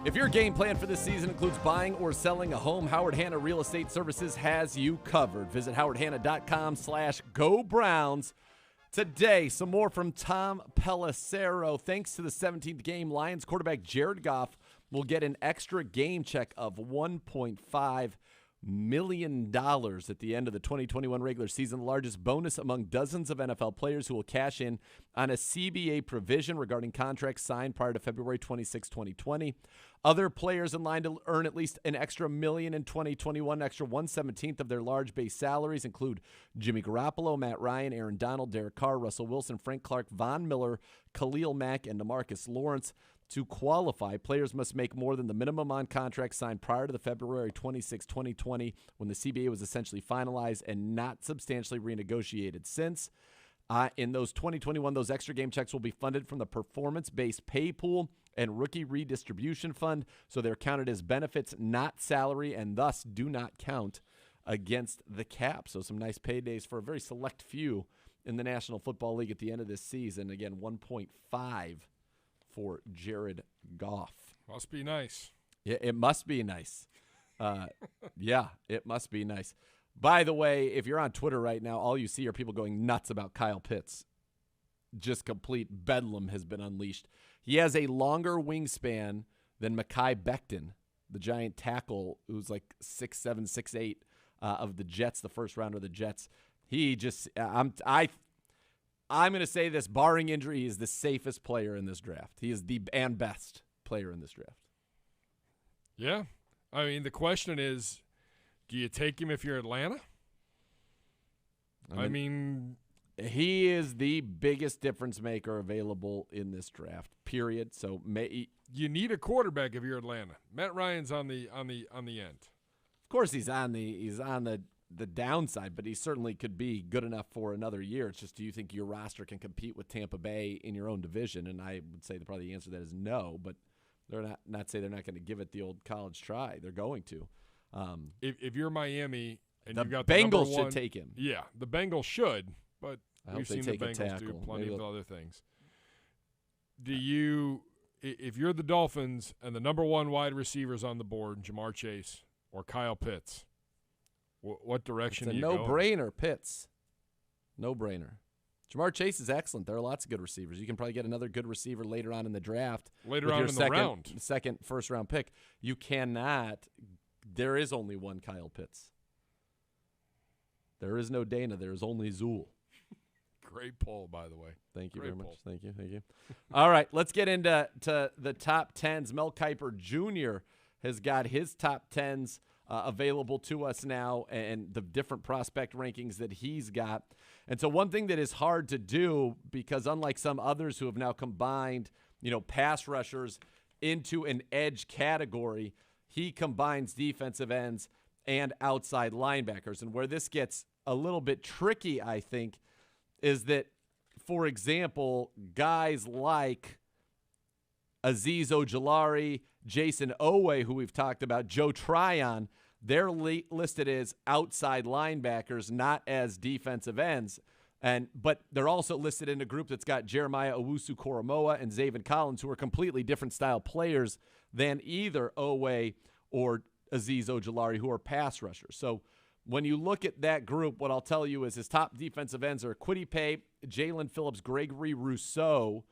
If your game plan for this season includes buying or selling a home, Howard Hanna Real Estate Services has you covered. Visit howardhanna.com/GoBrowns. Today, some more from Tom Pelissero. Thanks to the 17th game, Lions quarterback Jared Goff will get an extra game check of $1.5 million at the end of the 2021 regular season, the largest bonus among dozens of NFL players who will cash in on a CBA provision regarding contracts signed prior to February 26, 2020. Other players in line to earn at least an extra $1 million in 2021, extra 1/17 of their large base salaries include Jimmy Garoppolo, Matt Ryan, Aaron Donald, Derek Carr, Russell Wilson, Frank Clark, Von Miller, Khalil Mack, and DeMarcus Lawrence. To qualify, players must make more than the minimum on contract signed prior to the February 26, 2020, when the CBA was essentially finalized and not substantially renegotiated since. In those 2021, those extra game checks will be funded from the performance-based pay pool and rookie redistribution fund, so they're counted as benefits, not salary, and thus do not count against the cap. So some nice paydays for a very select few in the National Football League at the end of this season. Again, 1.5 for Jared Goff. Must be nice. Yeah, it must be nice. Yeah, it must be nice. By the way, if you're on Twitter right now, all you see are people going nuts about Kyle Pitts. Just complete bedlam has been unleashed. He has a longer wingspan than Mekhi Becton, the giant tackle who's like 6'7", 6'8", of the Jets, the first rounder of the Jets. He just I'm going to say this, barring injury, he is the safest player in this draft. He is the best player in this draft. Yeah. I mean, the question is, do you take him if you're Atlanta? I mean, he is the biggest difference maker available in this draft, period. So you need a quarterback if you're Atlanta. Matt Ryan's on the end. Of course he's on the downside, but he certainly could be good enough for another year. It's just, do you think your roster can compete with Tampa Bay in your own division? And I would say probably the answer to that is no, but they're not say they're not going to give it the old college try. They're going to. If you're Miami and the you've got the Bengals #1, should take him. Yeah, the Bengals should, but we've seen the Bengals do plenty of other things. If you're the Dolphins and the #1 wide receivers on the board, Jamar Chase or Kyle Pitts, what direction it's do you go? It's a no-brainer, Pitts. No-brainer. Jamar Chase is excellent. There are lots of good receivers. You can probably get another good receiver later on in the draft. Later on in the round. Second first-round pick. You cannot. There is only one Kyle Pitts. There is no Dana. There is only Zool. Great poll, by the way. Thank you Great very poll. much. Thank you. All right, let's get into the top 10s. Mel Kiper Jr. has got his top 10s available to us now, and the different prospect rankings that he's got. And so one thing that is hard to do, because unlike some others who have now combined, pass rushers into an edge category, he combines defensive ends and outside linebackers. And where this gets a little bit tricky, I think, is that, for example, guys like Azeez Ojulari, Jason Owe, who we've talked about, Joe Tryon, they're listed as outside linebackers, not as defensive ends. But they're also listed in a group that's got Jeremiah Owusu-Koramoah and Zaven Collins, who are completely different style players than either Owe or Azeez Ojulari, who are pass rushers. So when you look at that group, what I'll tell you is his top defensive ends are Kwity Paye, Jalen Phillips, Gregory Rousseau,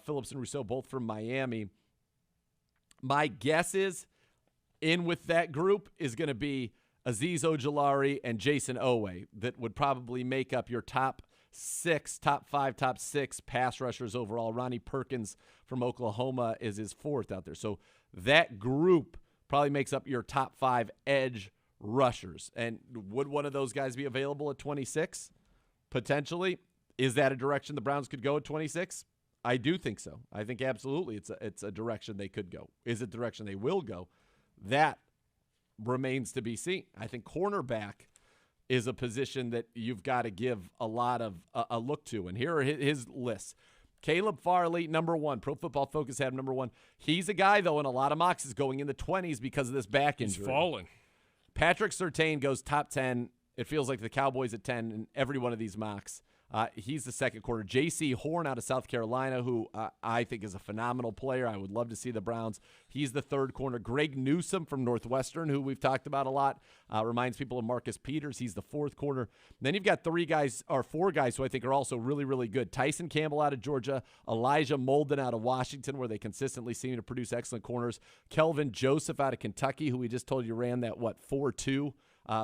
Phillips and Rousseau, both from Miami. My guess is in with that group is going to be Azeez Ojulari and Jason Owe that would probably make up your top 5, top 6 pass rushers overall. Ronnie Perkins from Oklahoma is his 4th out there. So that group probably makes up your top 5 edge rushers. And would one of those guys be available at 26? Potentially. Is that a direction the Browns could go at 26? I do think so. I think absolutely it's a direction they could go. Is it a direction they will go? That remains to be seen. I think cornerback is a position that you've got to give a lot of a look to. And here are his lists. Caleb Farley, #1. Pro Football Focus had him #1. He's a guy, though, in a lot of mocks is going in the 20s because of this back injury. He's falling. Patrick Surtain goes top 10. It feels like the Cowboys at 10 in every one of these mocks. He's the second corner. J.C. Horn out of South Carolina, who I think is a phenomenal player. I would love to see the Browns. He's the third corner. Greg Newsome from Northwestern, who we've talked about a lot, reminds people of Marcus Peters. He's the fourth corner. Then you've got four guys who I think are also really, really good. Tyson Campbell out of Georgia, Elijah Molden out of Washington, where they consistently seem to produce excellent corners. Kelvin Joseph out of Kentucky, who we just told you ran that, 4.2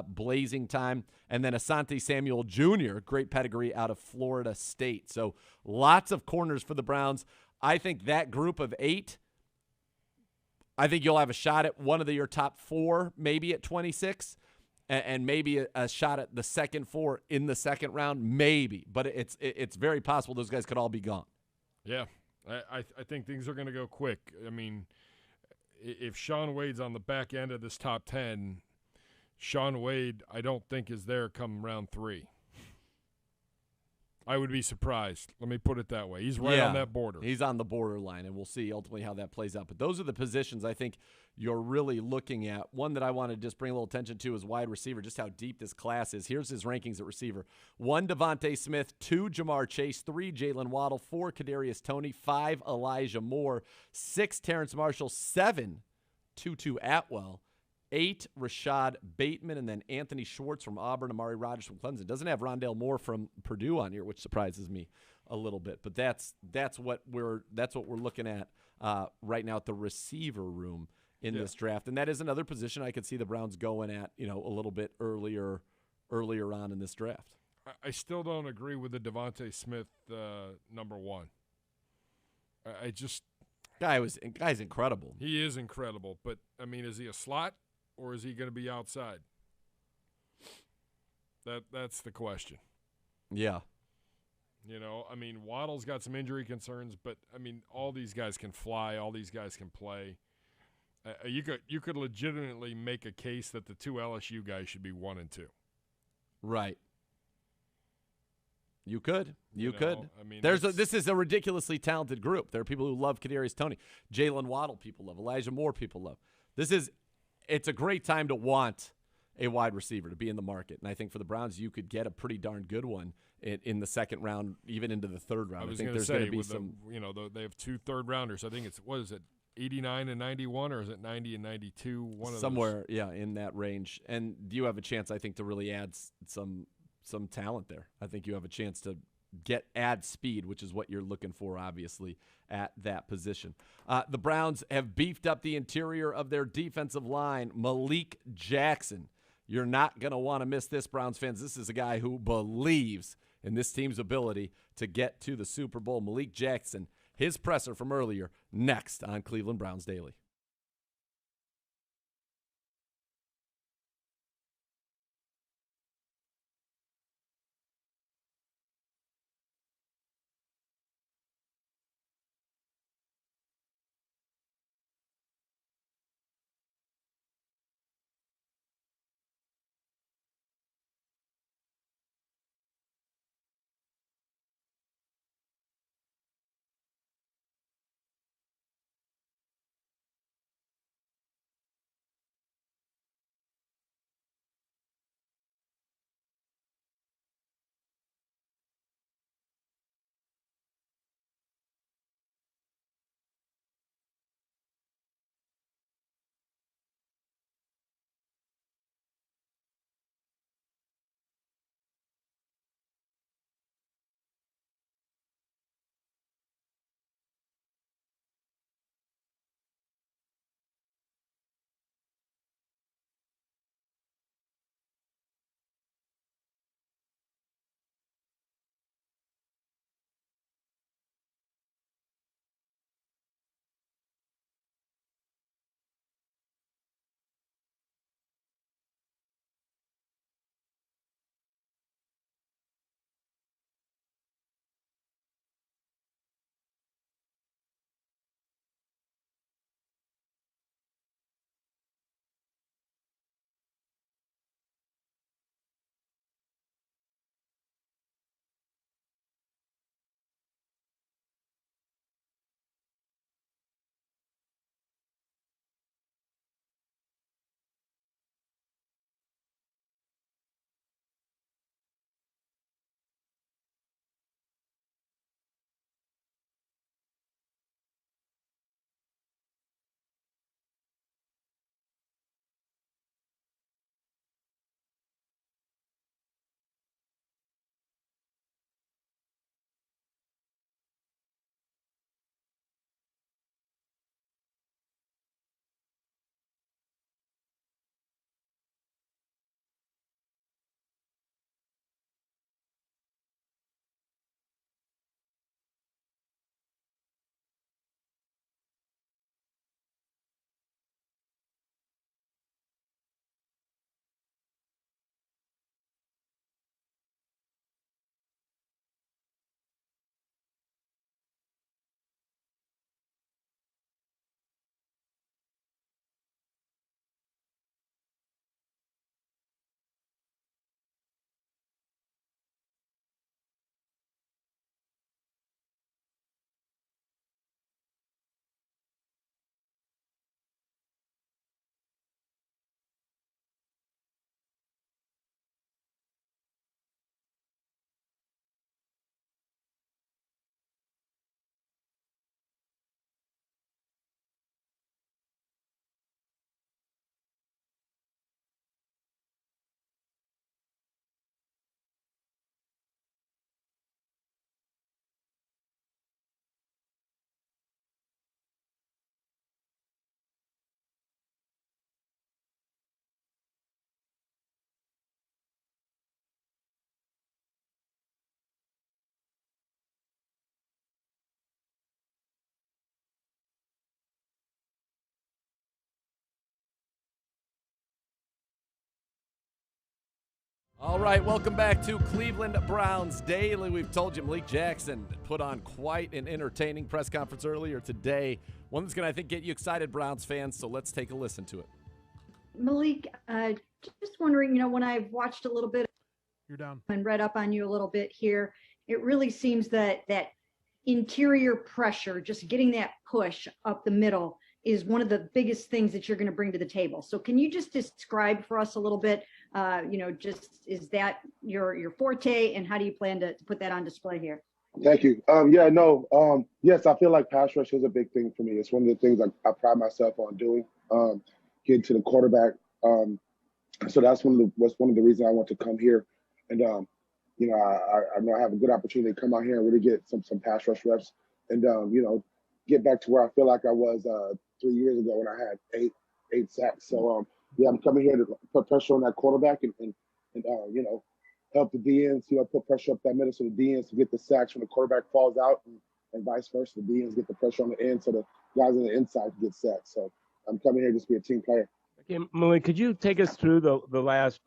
blazing time. And then Asante Samuel Jr., great pedigree out of Florida State. So lots of corners for the Browns. I think that group of 8, I think you'll have a shot at one of your top 4, maybe at 26, and maybe a shot at the second 4 in the second round, maybe. But it's very possible those guys could all be gone. Yeah, I think things are going to go quick. I mean, if Shaun Wade's on the back end of this top 10, Shaun Wade, I don't think is there come round 3. I would be surprised. Let me put it that way. He's right on that border. He's on the borderline, and we'll see ultimately how that plays out. But those are the positions I think you're really looking at. One that I want to just bring a little attention to is wide receiver, just how deep this class is. Here's his rankings at receiver. 1, Devontae Smith. 2, Jamar Chase. 3, Jalen Waddle. 4, Kadarius Toney. 5, Elijah Moore. 6, Terrence Marshall. 7, Tutu Atwell. 8, Rashad Bateman, and then Anthony Schwartz from Auburn, Amari Rodgers from Clemson. Doesn't have Rondale Moore from Purdue on here, which surprises me a little bit. But that's what we're looking at right now at the receiver room in this draft, and that is another position I could see the Browns going at, a little bit earlier on in this draft. I still don't agree with the Devontae Smith number 1. Guy's incredible. He is incredible, but I mean, is he a slot? Or is he going to be outside? That's the question. Yeah. I mean, Waddle's got some injury concerns, but, I mean, all these guys can fly. All these guys can play. You could legitimately make a case that the 2 LSU guys should be 1 and 2. Right. You could. I mean, this is a ridiculously talented group. There are people who love Kadarius Toney. Jalen Waddle people love. Elijah Moore people love. It's a great time to want a wide receiver to be in the market. And I think for the Browns, you could get a pretty darn good one in the second round, even into the third round. I think there's going to be some. They have 2 third-rounders. I think it's, 89 and 91, or is it 90 and 92? One of somewhere, those. In that range. And you have a chance, I think, to really add some talent there. I think you have a chance to add speed, which is what you're looking for, obviously, at that position. The Browns have beefed up the interior of their defensive line. Malik Jackson. You're not going to want to miss this, Browns fans. This is a guy who believes in this team's ability to get to the Super Bowl. Malik Jackson, his presser from earlier, next on Cleveland Browns Daily. All right, welcome back to Cleveland Browns Daily. We've told you Malik Jackson put on quite an entertaining press conference earlier today. One that's going to, I think, get you excited, Browns fans, so let's take a listen to it. Malik, just wondering, when I've watched a little bit You're down. and read up on you a little bit here, it really seems that interior pressure, just getting that push up the middle, is one of the biggest things that you're going to bring to the table. So can you just describe for us a little bit, just is that your forte, and how do you plan to put that on display here? Thank you. Yes, I feel like pass rush is a big thing for me. It's one of the things I pride myself on doing, getting to the quarterback. So that's one of the reasons I want to come here. And, I know I have a good opportunity to come out here and really get some pass rush reps and, get back to where I feel like I was 3 years ago when I had eight sacks. So, I'm coming here to put pressure on that quarterback and help the DNs, put pressure up that middle so the DNs to get the sacks when the quarterback falls out and vice versa. The DNs get the pressure on the end so the guys on the inside get sacks. So I'm coming here just to be a team player. Okay, Malik, could you take us through the last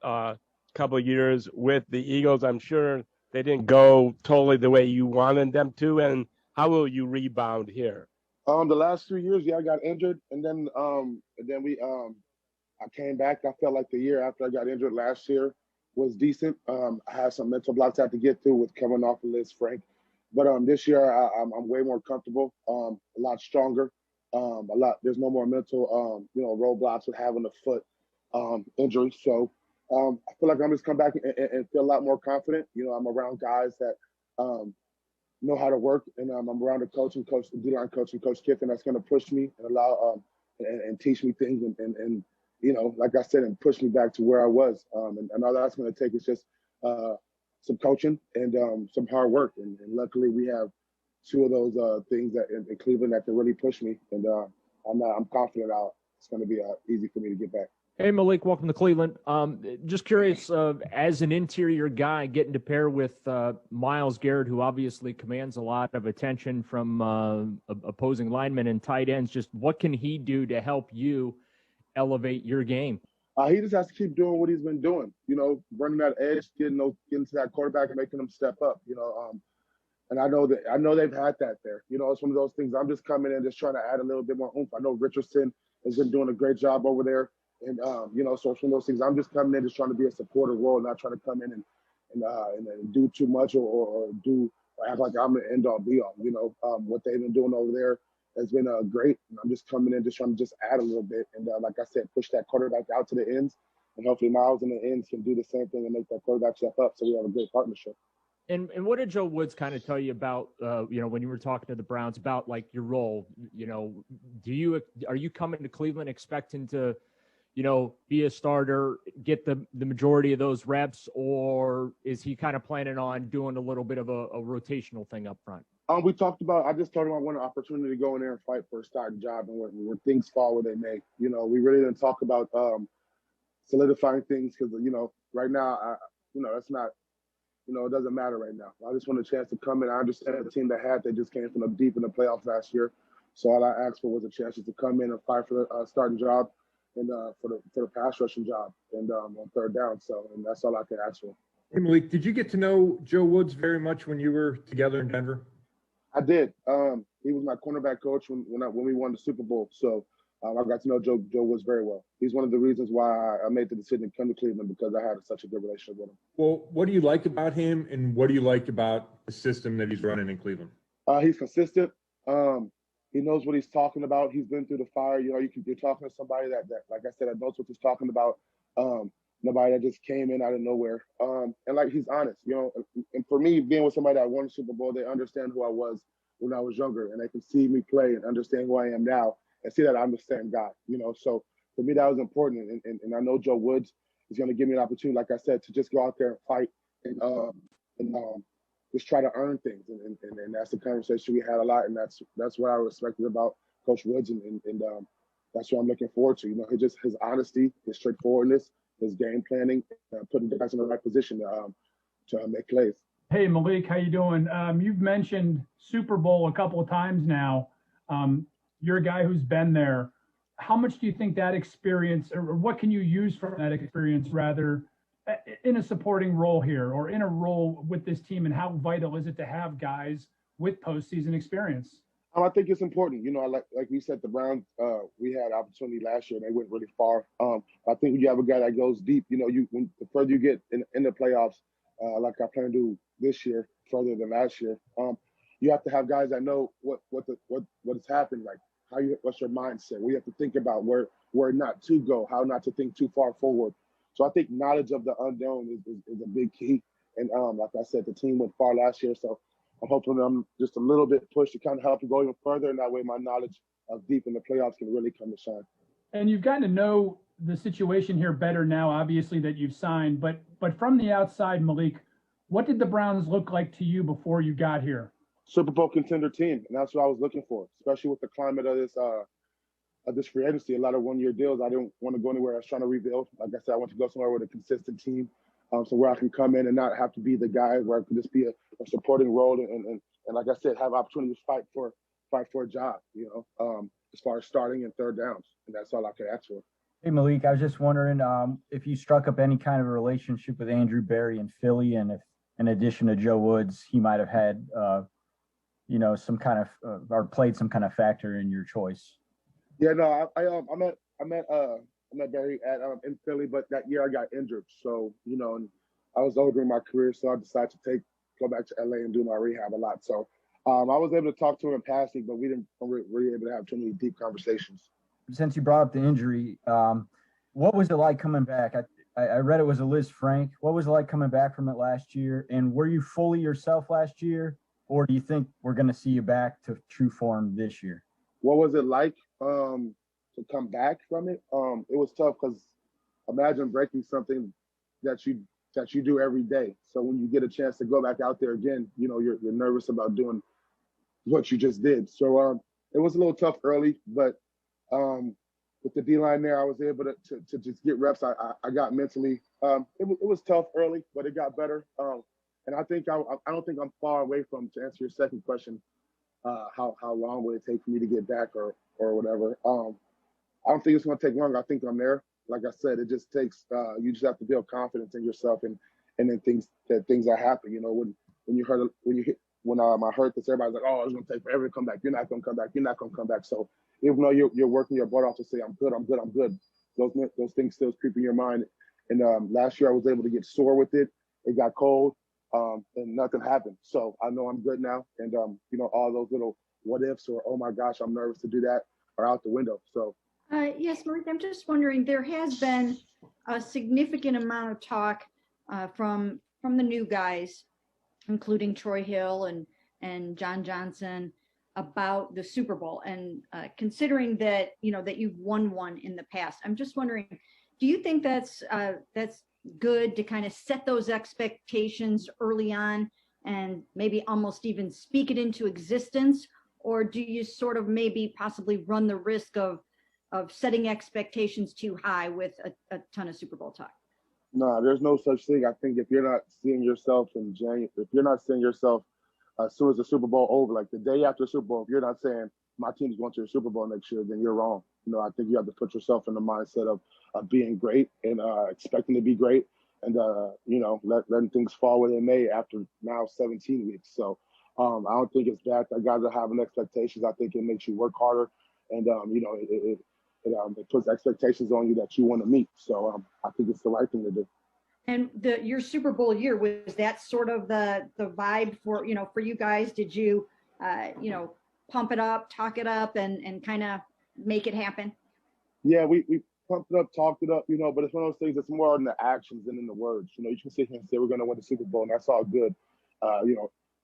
couple of years with the Eagles? I'm sure they didn't go totally the way you wanted them to, and how will you rebound here? The last 2 years, I got injured, and then I came back. I felt like the year after I got injured last year was decent. I had some mental blocks I had to get through with coming off of Liz Frank, but this year I'm way more comfortable, a lot stronger, There's no more mental roadblocks with having a foot injury. So I feel like I'm just come back and feel a lot more confident. I'm around guys that know how to work, and I'm around the D-line coach, and Coach Kiffin, that's going to push me and allow and teach me things and like I said, and push me back to where I was. And all that's going to take is just some coaching and some hard work. And luckily we have two of those things that in Cleveland that can really push me. And I'm confident it's going to be easy for me to get back. Hey, Malik, welcome to Cleveland. Just curious, as an interior guy, getting to pair with Myles Garrett, who obviously commands a lot of attention from opposing linemen and tight ends, just what can he do to help you elevate your game? He just has to keep doing what he's been doing, running that edge, getting to that quarterback and making them step up, and I know they've had that there. It's one of those things. I'm just coming in, just trying to add a little bit more oomph. I know Richardson has been doing a great job over there. And, so it's one of those things. I'm just coming in just trying to be a supportive role, not trying to come in and do too much or act like I'm the end all be all. What they've been doing over there has been great. And I'm just coming in, just trying to add a little bit. And like I said, push that quarterback out to the ends. And hopefully Myles and the ends can do the same thing and make that quarterback step up. So we have a great partnership. And what did Joe Woods kind of tell you about, when you were talking to the Browns about like your role? Are you coming to Cleveland expecting to, be a starter, get the majority of those reps, or is he kind of planning on doing a little bit of a rotational thing up front? We talked about, I just told him I want an opportunity to go in there and fight for a starting job, and where things fall where they may. We really didn't talk about solidifying things because, right now, that's not, it doesn't matter right now. I just want a chance to come in. I understand the team they just came from deep in the playoffs last year. So all I asked for was a chance to come in and fight for the starting job and for the pass rushing job and on third down. And that's all I can ask for. Hey, Malik, did you get to know Joe Woods very much when you were together in Denver? I did. He was my cornerback coach when we won the Super Bowl. So I got to know Joe Woods very well. He's one of the reasons why I made the decision to come to Cleveland, because I had such a good relationship with him. Well, what do you like about him, and what do you like about the system that he's running in Cleveland? He's consistent. He knows what he's talking about. He's been through the fire. You're talking to somebody that like I said, that knows what he's talking about. Nobody that just came in out of nowhere. And like, he's honest, and for me, being with somebody that won the Super Bowl, they understand who I was when I was younger, and they can see me play and understand who I am now and see that I'm the same guy, So for me, that was important. And I know Joe Woods is going to give me an opportunity, like I said, to just go out there and fight and just try to earn things. And that's the conversation we had a lot. And that's what I respected about Coach Woods. And that's what I'm looking forward to. His honesty, his straightforwardness, his game planning, putting the guys in the right position to make plays. Hey, Malik, how you doing? You've mentioned Super Bowl a couple of times now. You're a guy who's been there. How much do you think that experience, or what can you use from that experience rather, in a supporting role here or in a role with this team, and how vital is it to have guys with postseason experience? I think it's important. Like we said, the Browns, we had opportunity last year and they went really far. I think when you have a guy that goes deep, the further you get in the playoffs, like I plan to do this year, further than last year, you have to have guys that know what has happened, like what's your mindset. We have to think about where not to go, how not to think too far forward. So I think knowledge of the unknown is a big key. And like I said, the team went far last year, so I'm hoping I'm just a little bit pushed to kind of help them go even further, and that way my knowledge of deep in the playoffs can really come to shine. And you've gotten to know the situation here better now, obviously, that you've signed. But from the outside, Malik, what did the Browns look like to you before you got here? Super Bowl contender team, and that's what I was looking for, especially with the climate of this free agency. A lot of one-year deals. I didn't want to go anywhere. I was trying to rebuild. Like I said, I want to go somewhere with a consistent team. So where I can come in and not have to be the guy, where I can just be a supporting role and like I said, have opportunities to fight for a job, as far as starting and third downs. And that's all I can ask for. Hey, Malik, I was just wondering if you struck up any kind of a relationship with Andrew Berry in Philly, and if, in addition to Joe Woods, he might have had, some kind of or played some kind of factor in your choice. Yeah, no, I met Barry in Philly, but that year I got injured. So, and I was older in my career, so I decided to go back to LA and do my rehab a lot. So I was able to talk to him in passing, but we didn't really able to have too many deep conversations. Since you brought up the injury, what was it like coming back? I read it was a Liz Frank. What was it like coming back from it last year? And were you fully yourself last year, or do you think we're going to see you back to true form this year? What was it like to come back from it? It was tough because imagine breaking something that you do every day. So when you get a chance to go back out there again, you're nervous about doing what you just did. So it was a little tough early, but with the D-line there, I was able to just get reps. I got mentally. It was tough early, but it got better. And I think I don't think I'm far away from, to answer your second question, how long will it take for me to get back or whatever. I don't think it's going to take long. I think I'm there. Like I said, it just takes you just have to build confidence in yourself, and then things are happening. When I heard this, everybody's like, "Oh, it's going to take forever to come back. You're not going to come back. You're not going to come back." So even though you're working your butt off to say, "I'm good, I'm good, I'm good," those things still creep in your mind. And last year I was able to get sore with it. It got cold, and nothing happened. So I know I'm good now. And all those little what ifs or oh my gosh, I'm nervous to do that are out the window. So. Yes, Malik, I'm just wondering, there has been a significant amount of talk from the new guys, including Troy Hill and John Johnson, about the Super Bowl. And considering that, that you've won one in the past, I'm just wondering, do you think that's good to kind of set those expectations early on and maybe almost even speak it into existence? Or do you sort of maybe possibly run the risk of setting expectations too high with a ton of Super Bowl talk? No, there's no such thing. I think if you're not seeing yourself in January, if you're not seeing yourself as soon as the Super Bowl over, like the day after the Super Bowl, if you're not saying my team's going to the Super Bowl next year, then you're wrong. I think you have to put yourself in the mindset of being great and expecting to be great, and letting things fall where they may after now 17 weeks. So I don't think it's bad that guys are having expectations. I think it makes you work harder, and it puts expectations on you that you want to meet. So I think it's the right thing to do. And your Super Bowl year, was that sort of the vibe for you guys? Did you pump it up, talk it up, and kind of make it happen? Yeah, we pumped it up, talked it up, but it's one of those things that's more in the actions than in the words. You can sit here and say we're going to win the Super Bowl, and that's all good.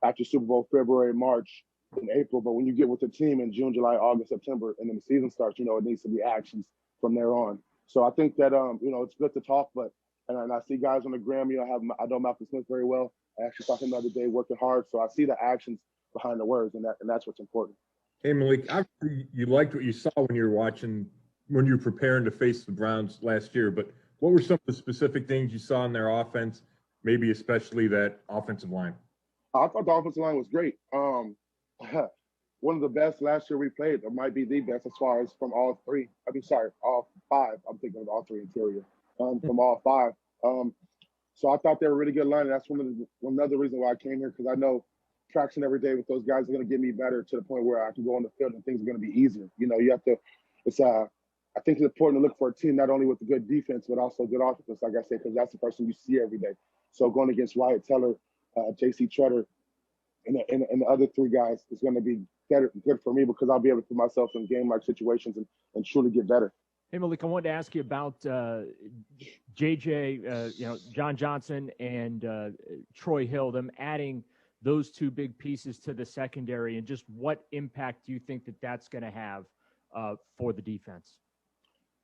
After Super Bowl, February, March, in April, but when you get with the team in June, July, August, September, and then the season starts, it needs to be actions from there on. So I think that it's good to talk, but and I see guys on the gram, I know Malcolm Smith very well. I actually saw him the other day working hard, so I see the actions behind the words, and that's what's important. Hey Malik, obviously you liked what you saw when you were preparing to face the Browns last year, but what were some of the specific things you saw in their offense, maybe especially that offensive line? I thought the offensive line was great. One of the best last year we played, or might be the best as far as from all five. I'm thinking of all three interior. From all five. So I thought they were a really good line. And that's another reason why I came here, because I know traction every day with those guys is going to get me better to the point where I can go on the field and things are going to be easier. You have to. I think it's important to look for a team not only with a good defense but also good offense, like I said, because that's the person you see every day. So going against Wyatt Teller, J.C. Tretter, and the other three guys is going to be good for me, because I'll be able to put myself in game-like situations and truly get better. Hey, Malik, I wanted to ask you about JJ, John Johnson and Troy Hill, them adding those two big pieces to the secondary, and just what impact do you think that that's going to have for the defense?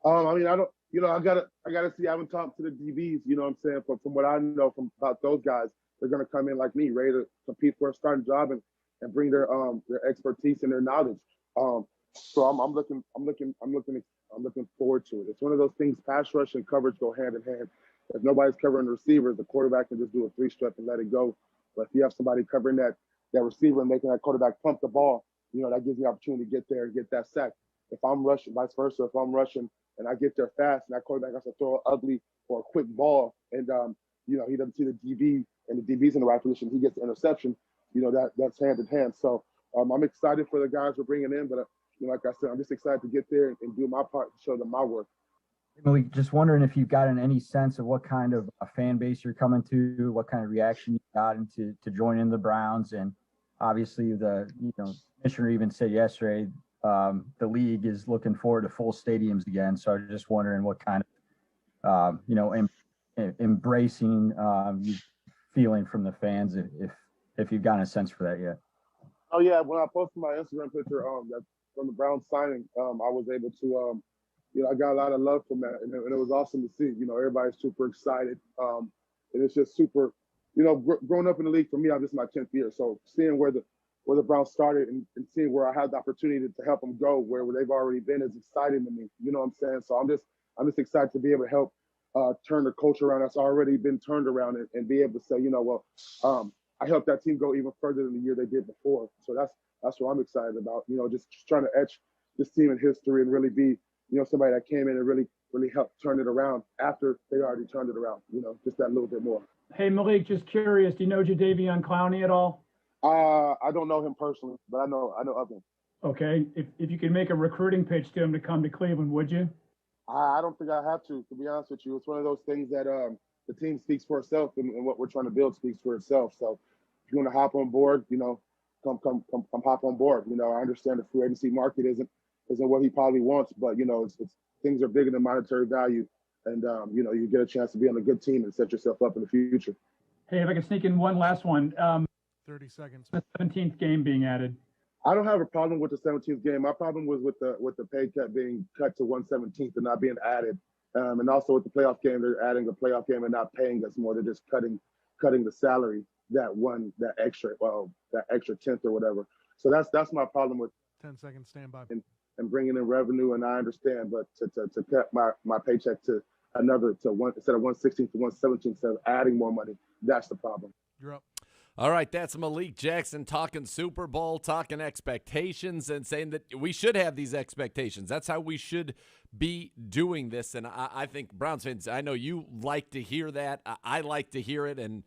I mean, I don't, I gotta see. I haven't talked to the DBs, you know what I'm saying? But from what I know about those guys, they're gonna come in like me, ready to compete for a starting job and bring their expertise and their knowledge. So I'm looking forward to it. It's one of those things. Pass rush and coverage go hand in hand. If nobody's covering the receivers, the quarterback can just do a three-step and let it go. But if you have somebody covering that receiver and making that quarterback pump the ball, that gives me the opportunity to get there and get that sack. If I'm rushing, vice versa, if I'm rushing and I get there fast and that quarterback has to throw an ugly or a quick ball and, he doesn't see the DB and the DB's in the right position, he gets the interception, that's hand in hand. So I'm excited for the guys we're bringing in, but like I said, I'm just excited to get there and do my part to show them my work. Malik, just wondering if you've gotten any sense of what kind of a fan base you're coming to, what kind of reaction you got into to join in the Browns, and obviously the commissioner even said yesterday the league is looking forward to full stadiums again. So I was just wondering what kind of embracing you feeling from the fans, if you've gotten a sense for that yet. Oh yeah, when I posted my Instagram picture that from the Browns signing, I was able to I got a lot of love from that, and it was awesome to see. Everybody's super excited, and it's just super. Growing up in the league, for me, this is my 10th year, so seeing where the Browns started and seeing where I had the opportunity to help them go where they've already been is exciting to me. You know what I'm saying? So I'm just excited to be able to help turn the culture around that's already been turned around and be able to say, I helped that team go even further than the year they did before. So that's what I'm excited about. Just trying to etch this team in history and really be, somebody that came in and really helped turn it around after they already turned it around. Just that little bit more. Hey Malik, just curious, do you know Jadeveon Clowney at all? I don't know him personally, but I know of him. Okay, if you could make a recruiting pitch to him to come to Cleveland, would you? I don't think I have to be honest with you. It's one of those things that the team speaks for itself, and what we're trying to build speaks for itself. So if you want to hop on board, come hop on board. I understand the free agency market isn't what he probably wants, but it's things are bigger than monetary value, and you get a chance to be on a good team and set yourself up in the future. Hey, if I could sneak in one last one. 30 seconds. The 17th game being added. I don't have a problem with the 17th game. My problem was with the pay cut being cut to 1/17 and not being added, and also with the playoff game, they're adding a playoff game and not paying us more. They're just cutting the salary that extra tenth or whatever. So that's my problem with 10 seconds standby and bringing in revenue. And I understand, but to cut my paycheck to one instead of 1/16 to 1/17 instead of adding more money, that's the problem. You're up. All right, that's Malik Jackson talking Super Bowl, talking expectations, and saying that we should have these expectations. That's how we should be doing this. And I think Browns fans, I know you like to hear that. I like to hear it. And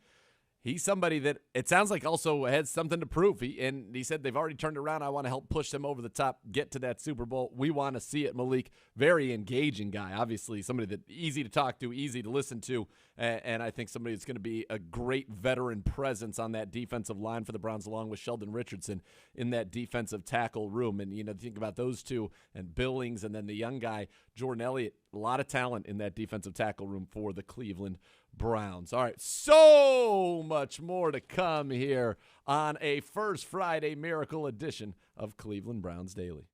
he's somebody that it sounds like also has something to prove. He said they've already turned around. I want to help push them over the top, get to that Super Bowl. We want to see it, Malik. Very engaging guy. Obviously, somebody that easy to talk to, easy to listen to, and I think somebody that's going to be a great veteran presence on that defensive line for the Browns, along with Sheldon Richardson in that defensive tackle room. And, think about those two and Billings and then the young guy, Jordan Elliott. A lot of talent in that defensive tackle room for the Cleveland Browns. All right, so much more to come here on a First Friday Miracle edition of Cleveland Browns Daily.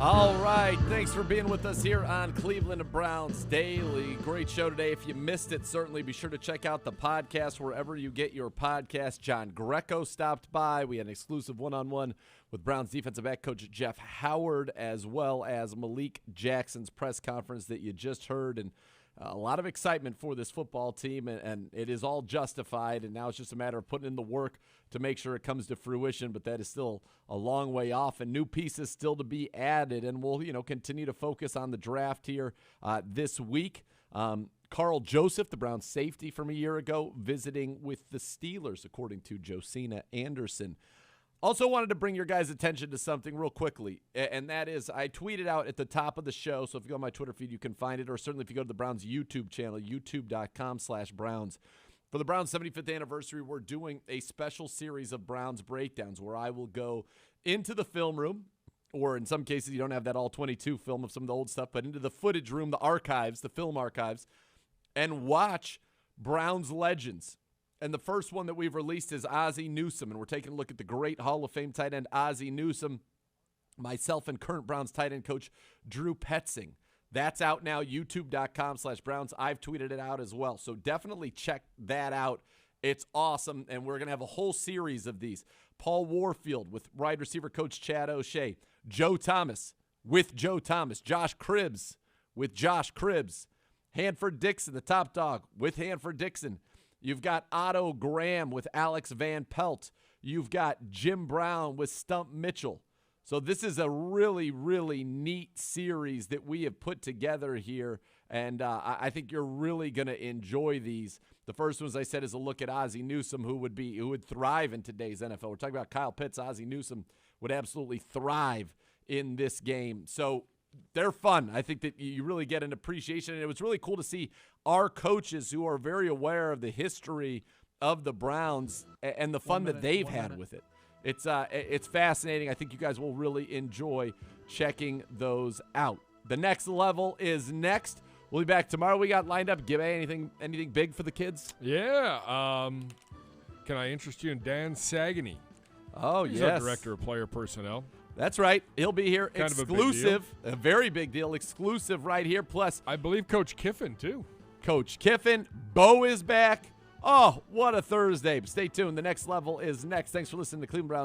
All right, thanks for being with us here on Cleveland Browns Daily. Great show today. If you missed it, certainly be sure to check out the podcast wherever you get your podcast. John Greco stopped by. We had an exclusive one-on-one with Browns defensive back coach Jeff Howard, as well as Malik Jackson's press conference that you just heard, and a lot of excitement for this football team, and it is all justified, and now it's just a matter of putting in the work to make sure it comes to fruition, but that is still a long way off, and new pieces still to be added, and we'll continue to focus on the draft here this week. Carl Joseph, the Browns safety from a year ago, visiting with the Steelers, according to Josina Anderson. Also wanted to bring your guys' attention to something real quickly, and that is I tweeted out at the top of the show, so if you go on my Twitter feed, you can find it, or certainly if you go to the Browns YouTube channel, youtube.com/Browns. For the Browns' 75th anniversary, we're doing a special series of Browns breakdowns where I will go into the film room, or in some cases you don't have that all 22 film of some of the old stuff, but into the footage room, the archives, the film archives, and watch Browns legends. And the first one that we've released is Ozzie Newsome, and we're taking a look at the great Hall of Fame tight end Ozzie Newsome, myself and current Browns tight end coach Drew Petzing. That's out now, youtube.com/Browns. I've tweeted it out as well, so definitely check that out. It's awesome, and we're going to have a whole series of these. Paul Warfield with wide receiver coach Chad O'Shea, Joe Thomas with Joe Thomas, Josh Cribbs with Josh Cribbs, Hanford Dixon, the top dog, with Hanford Dixon. You've got Otto Graham with Alex Van Pelt. You've got Jim Brown with Stump Mitchell. So this is a really, really neat series that we have put together here, and I think you're really going to enjoy these. The first one, as I said, is a look at Ozzie Newsome, who would thrive in today's NFL. We're talking about Kyle Pitts. Ozzie Newsome would absolutely thrive in this game. So they're fun. I think that you really get an appreciation, and it was really cool to see our coaches who are very aware of the history of the Browns and the fun that they've had with it. It's fascinating. I think you guys will really enjoy checking those out. The next level is next. We'll be back tomorrow. We got lined up. Give anything big for the kids? Yeah. Can I interest you in Dan Sagany? Oh, He's yes. our director of player personnel. That's right. He'll be here Kind of exclusive. A very big deal. Exclusive right here. Plus, I believe Coach Kiffin, too. Coach Kiffin. Beau is back. Oh, what a Thursday. Stay tuned. The next level is next. Thanks for listening to Cleveland Browns.